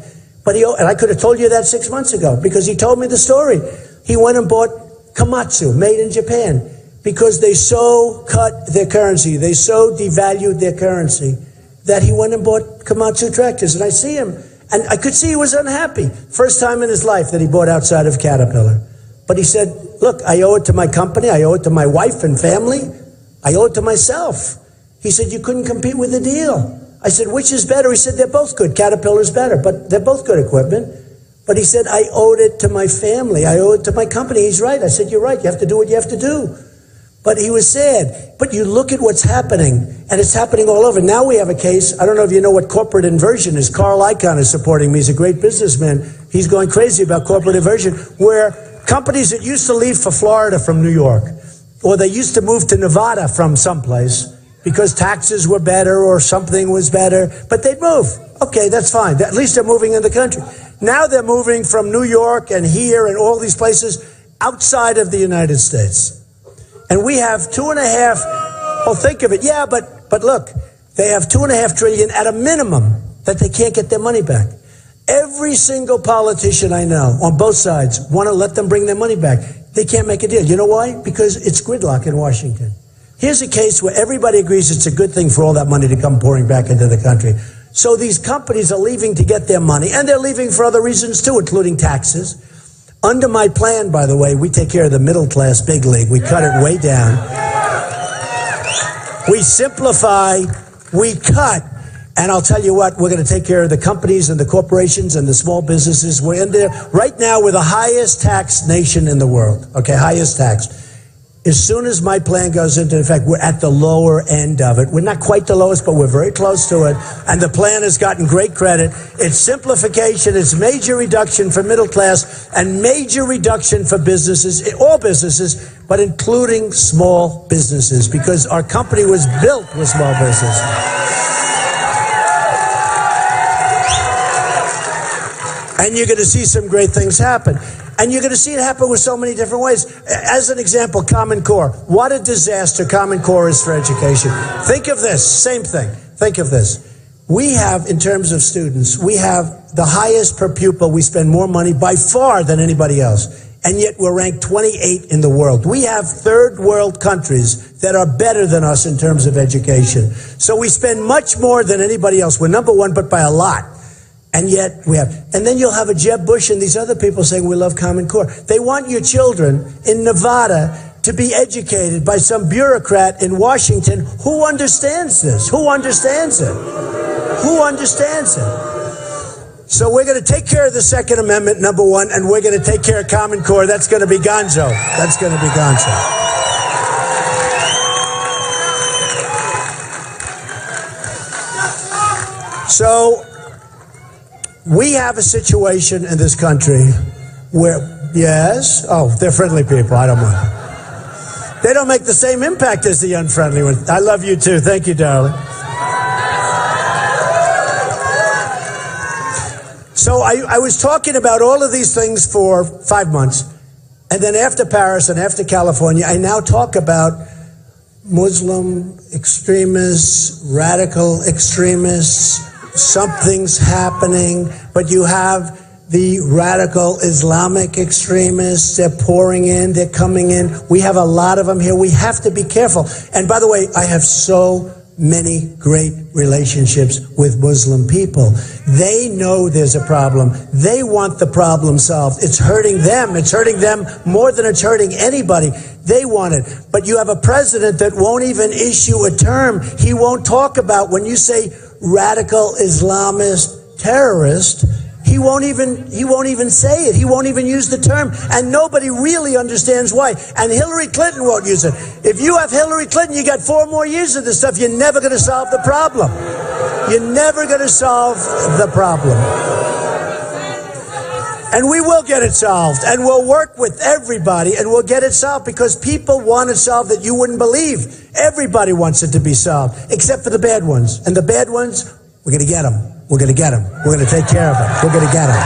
And I could have told you that 6 months ago because he told me the story. He went and bought Komatsu, made in Japan, because they so cut their currency. They so devalued their currency that he went and bought Komatsu tractors. And I see him. And I could see he was unhappy. First time in his life that he bought outside of Caterpillar. But he said, look, I owe it to my company. I owe it to my wife and family. I owe it to myself. He said, you couldn't compete with the deal. I said, which is better? He said, they're both good. Caterpillar's better, but they're both good equipment. But he said, I owed it to my family. I owe it to my company. He's right. I said, you're right. You have to do what you have to do. But he was sad. But you look at what's happening, and it's happening all over. Now we have a case. I don't know if you know what corporate inversion is. Carl Icahn is supporting me. He's a great businessman. He's going crazy about corporate inversion, where companies that used to leave for Florida from New York, or they used to move to Nevada from someplace because taxes were better or something was better, but they'd move. Okay, that's fine. At least they're moving in the country. Now they're moving from New York and here and all these places outside of the United States. And we have 2.5, oh, think of it. Yeah, but look, they have 2.5 trillion at a minimum that they can't get their money back. Every single politician I know on both sides want to let them bring their money back. They can't make a deal. You know why? Because it's gridlock in Washington. Here's a case where everybody agrees it's a good thing for all that money to come pouring back into the country. So these companies are leaving to get their money, and they're leaving for other reasons too, including taxes. Under my plan, by the way, we take care of the middle class big league. We cut it way down. We simplify, we cut. And I'll tell you what, we're going to take care of the companies and the corporations and the small businesses. We're in there. Right now, we're the highest taxed nation in the world. Okay, highest taxed. As soon as my plan goes into effect, we're at the lower end of it. We're not quite the lowest, but we're very close to it. And the plan has gotten great credit. It's simplification. It's major reduction for middle class and major reduction for businesses, all businesses, but including small businesses, because our company was built with small business. And you're going to see some great things happen. And you're going to see it happen with so many different ways. As an example, Common Core. What a disaster Common Core is for education. Think of this, same thing. Think of this. We have, in terms of students, we have the highest per pupil. We spend more money by far than anybody else. And yet we're ranked 28 in the world. We have third world countries that are better than us in terms of education. So we spend much more than anybody else. We're number one, but by a lot. And yet we have. And then you'll have a Jeb Bush and these other people saying we love Common Core. They want your children in Nevada to be educated by some bureaucrat in Washington. Who understands this? Who understands it? Who understands it? So we're going to take care of the Second Amendment, number one, and we're going to take care of Common Core. That's going to be gonzo. That's going to be gonzo. So we have a situation in this country where, yes, oh, they're friendly people. I don't mind. They don't make the same impact as the unfriendly ones. I love you too. Thank you, darling. So I was talking about all of these things for 5 months. And then after Paris and after California, I now talk about Muslim extremists, radical extremists. Something's happening, but you have the radical Islamic extremists. They're pouring in, they're coming in. We have a lot of them here. We have to be careful. And by the way, I have so many great relationships with Muslim people. They know there's a problem. They want the problem solved. It's hurting them. It's hurting them more than it's hurting anybody. They want it. But you have a president that won't even issue a term. He won't talk about, when you say radical Islamist terrorist, he won't even say it. He won't even use the term. And nobody really understands why. And Hillary Clinton won't use it. If you have Hillary Clinton, you got 4 more years of this stuff. You're never going to solve the problem. You're never going to solve the problem. And we will get it solved. And we'll work with everybody and we'll get it solved because people want it solved that you wouldn't believe. Everybody wants it to be solved, except for the bad ones. And the bad ones, we're going to get them. We're going to get them. We're going to take care of them. We're going to get them.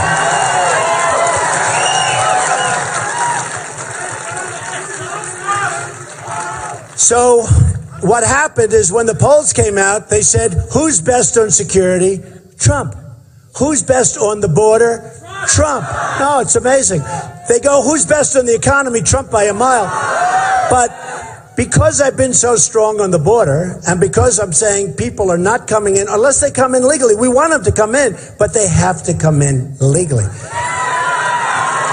So what happened is when the polls came out, they said, who's best on security? Trump. Who's best on the border? Trump. No, it's amazing. They go, who's best on the economy? Trump by a mile. But because I've been so strong on the border, and because I'm saying people are not coming in, unless they come in legally, we want them to come in, but they have to come in legally.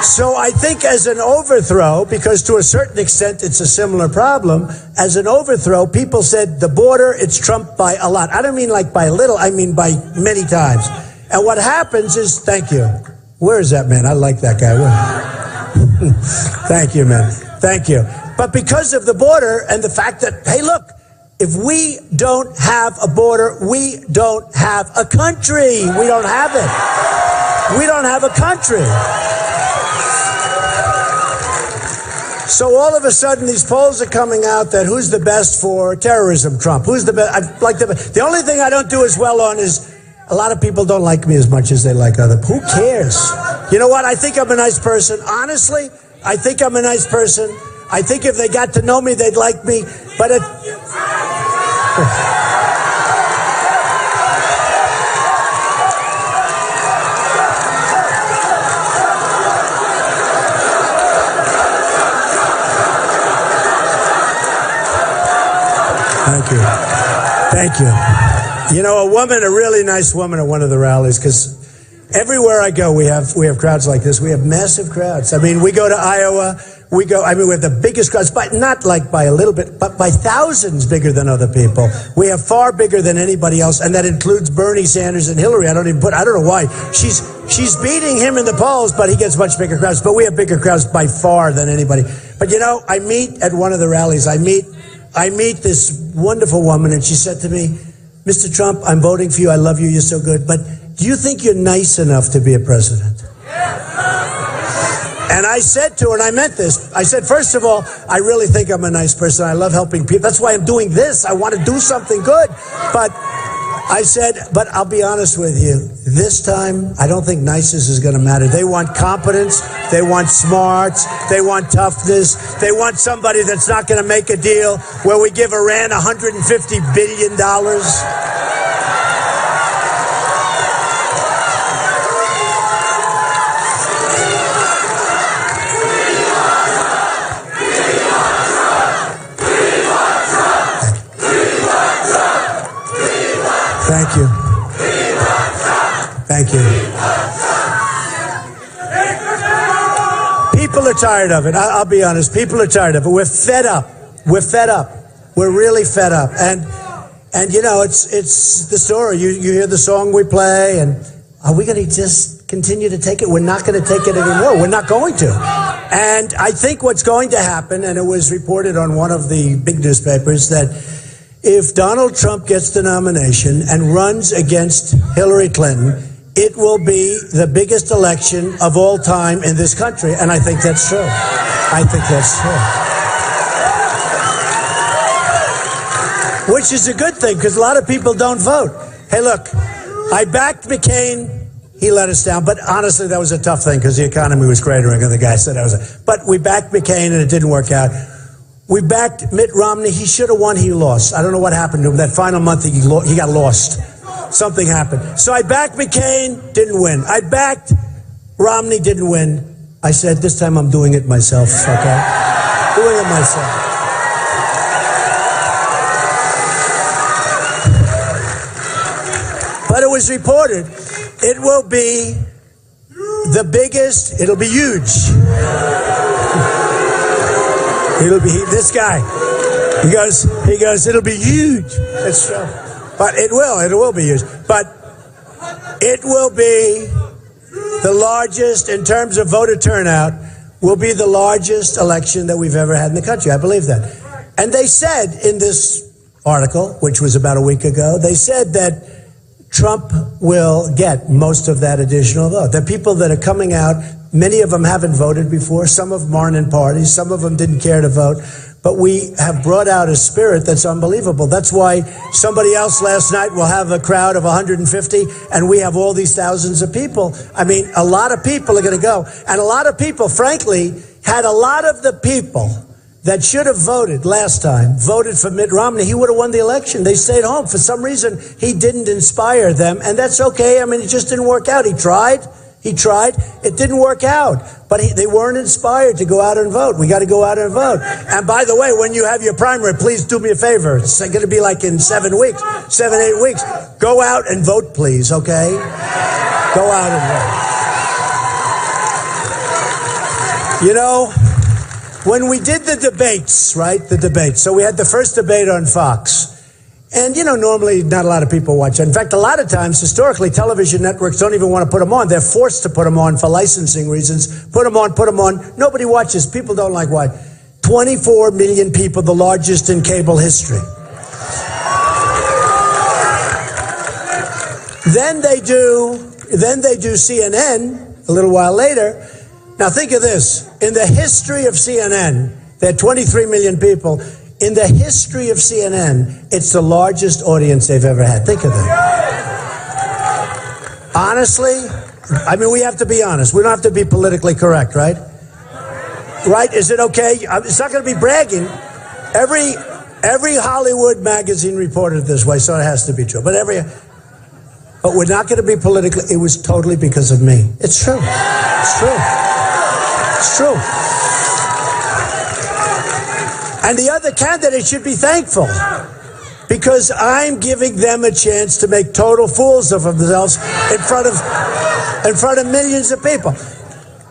So I think as an overthrow, because to a certain extent it's a similar problem, as an overthrow, people said the border, it's Trump by a lot. I don't mean like by a little, I mean by many times. And what happens is, thank you. Where is that man? I like that guy. Thank you, man. Thank you. But because of the border and the fact that, hey, look, if we don't have a border, we don't have a country. We don't have it. We don't have a country. So all of a sudden, these polls are coming out that who's the best for terrorism? Trump. Who's the best? The only thing I don't do as well on is a lot of people don't like me as much as they like other. Who cares? You know what? I think I'm a nice person. Honestly, I think I'm a nice person. I think if they got to know me, they'd like me. But it... Thank you. Thank you. You know, a really nice woman at one of the rallies, because everywhere I go, we have crowds like this. We have massive crowds. I mean, we go to Iowa. We have the biggest crowds, but not like by a little bit, but by thousands bigger than other people. We have far bigger than anybody else, and that includes Bernie Sanders and Hillary. I don't know why. She's beating him in the polls, but he gets much bigger crowds. But we have bigger crowds by far than anybody. But you know, I meet at one of the rallies, I meet this wonderful woman, and she said to me, Mr. Trump, I'm voting for you. I love you. You're so good. But do you think you're nice enough to be a president? And I said to her, and I meant this, I said, first of all, I really think I'm a nice person. I love helping people. That's why I'm doing this. I want to do something good. But I said, but I'll be honest with you. This time, I don't think niceness is going to matter. They want competence. They want smarts. They want toughness. They want somebody that's not going to make a deal where we give Iran $150 billion. Thank you. Thank you. People are tired of it. I'll be honest. People are tired of it. We're fed up. We're fed up. We're really fed up. And you know, it's the story. You hear the song we play, and are we going to just continue to take it? We're not going to take it anymore. We're not going to. And I think what's going to happen, and it was reported on one of the big newspapers, that if Donald Trump gets the nomination and runs against Hillary Clinton, it will be the biggest election of all time in this country. And I think that's true. I think that's true. Which is a good thing, because a lot of people don't vote. Hey, look, I backed McCain. He let us down. But honestly, that was a tough thing because the economy was cratering and the guy said but we backed McCain and it didn't work out. We backed Mitt Romney. He should have won. He lost. I don't know what happened to him. That final month, he got lost. Something happened. So I backed McCain, didn't win. I backed Romney, didn't win. I said, this time I'm doing it myself, okay? Doing it myself. But it was reported, it will be the biggest, it'll be huge. It'll be this guy. He goes, it'll be huge. It's true. But it will be huge. But It will be the largest, in terms of voter turnout, will be the largest election that we've ever had in the country. I believe that. And they said in this article, which was about a week ago, they said that Trump will get most of that additional vote. The people that are coming out, many of them haven't voted before. Some of them aren't in parties. Some of them didn't care to vote. But we have brought out a spirit that's unbelievable. That's why somebody else last night will have a crowd of 150, and we have all these thousands of people. I mean, a lot of people are going to go. And a lot of people, frankly, had a lot of the people that should have voted last time, voted for Mitt Romney. He would have won the election. They stayed home. For some reason, he didn't inspire them, and that's okay. I mean, it just didn't work out. He tried. It didn't work out. But they weren't inspired to go out and vote. We got to go out and vote. And by the way, when you have your primary, please do me a favor. It's going to be like in 7 weeks, 8 weeks. Go out and vote, please, okay? Go out and vote. You know, when we did the debates, right, so we had the first debate on Fox. And, you know, normally not a lot of people watch it. In fact, a lot of times, historically, television networks don't even want to put them on. They're forced to put them on for licensing reasons. Put them on. Nobody watches. People don't like watch. 24 million people, the largest in cable history. Then they do CNN a little while later. Now think of this. In the history of CNN, there are 23 million people. In the history of CNN, it's the largest audience they've ever had. Think of that. Honestly, I mean, we have to be honest. We don't have to be politically correct, right? Right? Is it okay? It's not going to be bragging. Every Hollywood magazine reported it this way, so it has to be true. But we're not going to be political. It was totally because of me. It's true. It's true. It's true. And the other candidates should be thankful because I'm giving them a chance to make total fools of themselves in front of millions of people.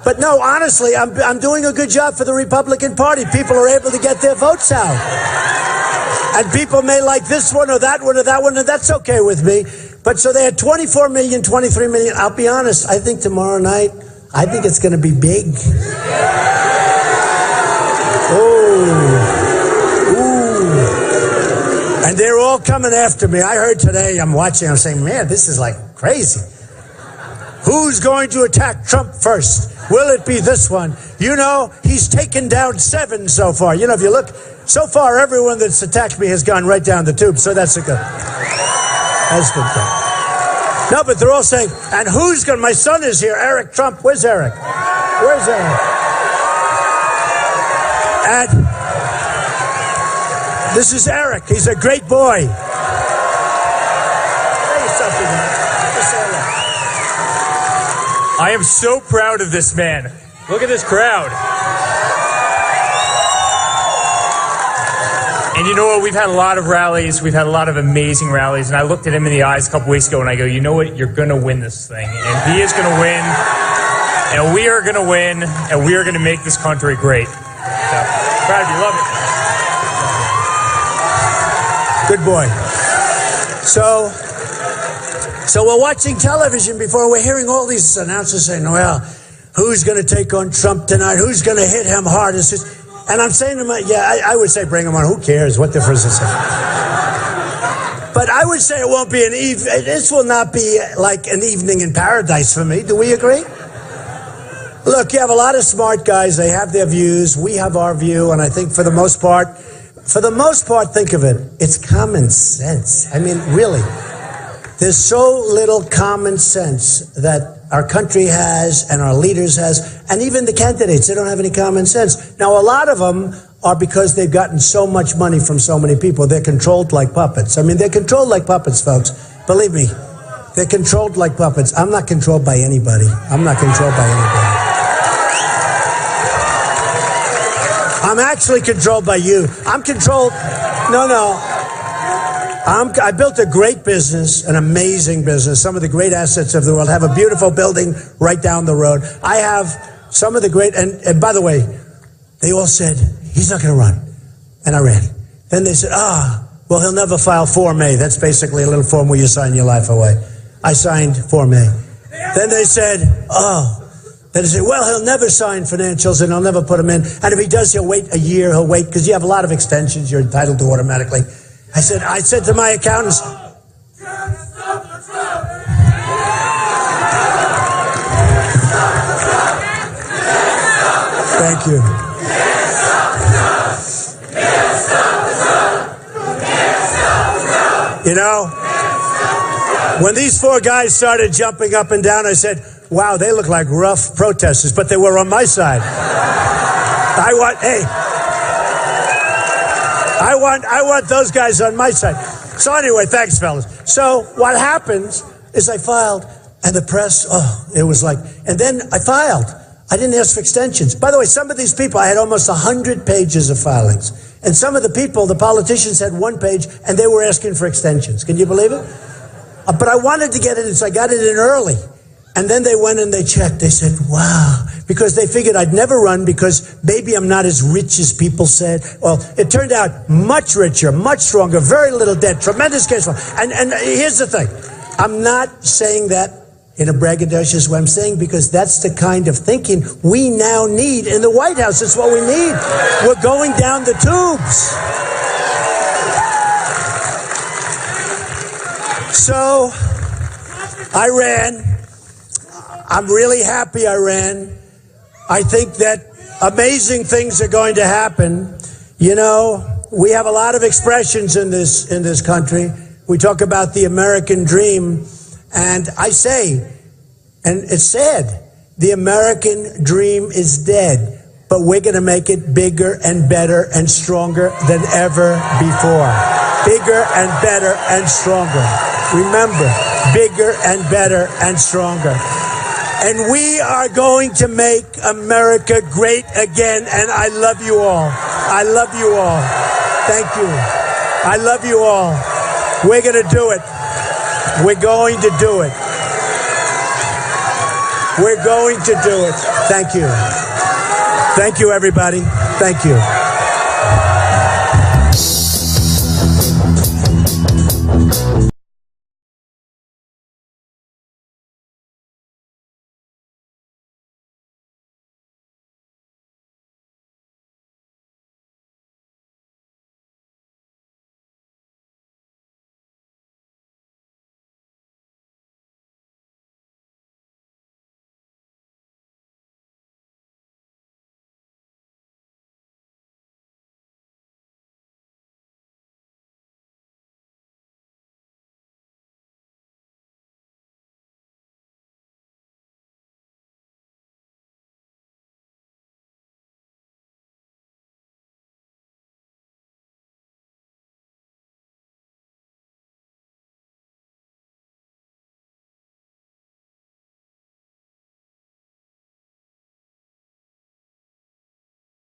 But no, honestly, I'm doing a good job for the Republican Party. People are able to get their votes out. And people may like this one or that one or that one, and that's okay with me. But so they had 24 million, 23 million. I'll be honest, I think tomorrow night, I think it's going to be big. And they're all coming after me. I heard today, I'm saying, man, this is like crazy. Who's going to attack Trump first? Will it be this one? You know, he's taken down 7 so far. You know, if you look, so far, everyone that's attacked me has gone right down the tube. So that's a good thing. No, but they're all saying, and who's going to, my son is here, Eric Trump. Where's Eric? And this is Eric. He's a great boy. Say something. I am so proud of this man. Look at this crowd. And you know what? We've had a lot of rallies. We've had a lot of amazing rallies. And I looked at him in the eyes a couple weeks ago and I go, you know what? You're going to win this thing. And he is going to win. And we are going to win. And we are going to make this country great. So, proud of you. Love it. Good boy. So we're watching television before we're hearing all these announcers saying, well, who's going to take on Trump tonight? Who's going to hit him hard? And I'm saying to myself, I would say bring him on. Who cares? What difference does it make? But I would say it won't be this will not be like an evening in paradise for me. Do we agree? Look, you have a lot of smart guys. They have their views. We have our view. And I think for the most part, think of it. It's common sense. I mean, really. There's so little common sense that our country has and our leaders has, and even the candidates, they don't have any common sense. Now, a lot of them are because they've gotten so much money from so many people. They're controlled like puppets. I mean, they're controlled like puppets, folks. Believe me, they're controlled like puppets. I'm not controlled by anybody. I'm actually controlled by you. I'm controlled. No. I built a great business, an amazing business, some of the great assets of the world. I have a beautiful building right down the road. I have some of the great, and by the way, they all said, he's not going to run. And I ran. Then they said, well, he'll never file Form A. That's basically a little form where you sign your life away. I signed Form A. Then they said, then they said, well, he'll never sign financials and he'll never put them in. And if he does, he'll wait a year, he'll wait, because you have a lot of extensions you're entitled to automatically. I said to my accountants, thank you. You know, when these four guys started jumping up and down, I said, wow, they look like rough protesters, but they were on my side. I want those guys on my side. So anyway, thanks, fellas. So what happens is I filed, and the press, it was like, and then I filed. I didn't ask for extensions. By the way, some of these people, I had almost 100 pages of filings. And some of the people, the politicians, had 1 page, and they were asking for extensions. Can you believe it? But I wanted to get it in, so I got it in early. And then they went and they checked. They said, wow, because they figured I'd never run because maybe I'm not as rich as people said. Well, it turned out much richer, much stronger, very little debt, tremendous cash flow. And here's the thing. I'm not saying that in a braggadocious way. I'm saying because that's the kind of thinking we now need in the White House. It's what we need. We're going down the tubes. So I ran. I'm really happy I ran. I think that amazing things are going to happen. You know, we have a lot of expressions in this country. We talk about the American dream. And I say, and it's sad, the American dream is dead, but we're going to make it bigger and better and stronger than ever before. Bigger and better and stronger. Remember, bigger and better and stronger. And we are going to make America great again. And I love you all. I love you all. Thank you. I love you all. We're going to do it. We're going to do it. We're going to do it. Thank you. Thank you, everybody. Thank you.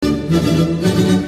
Thank you.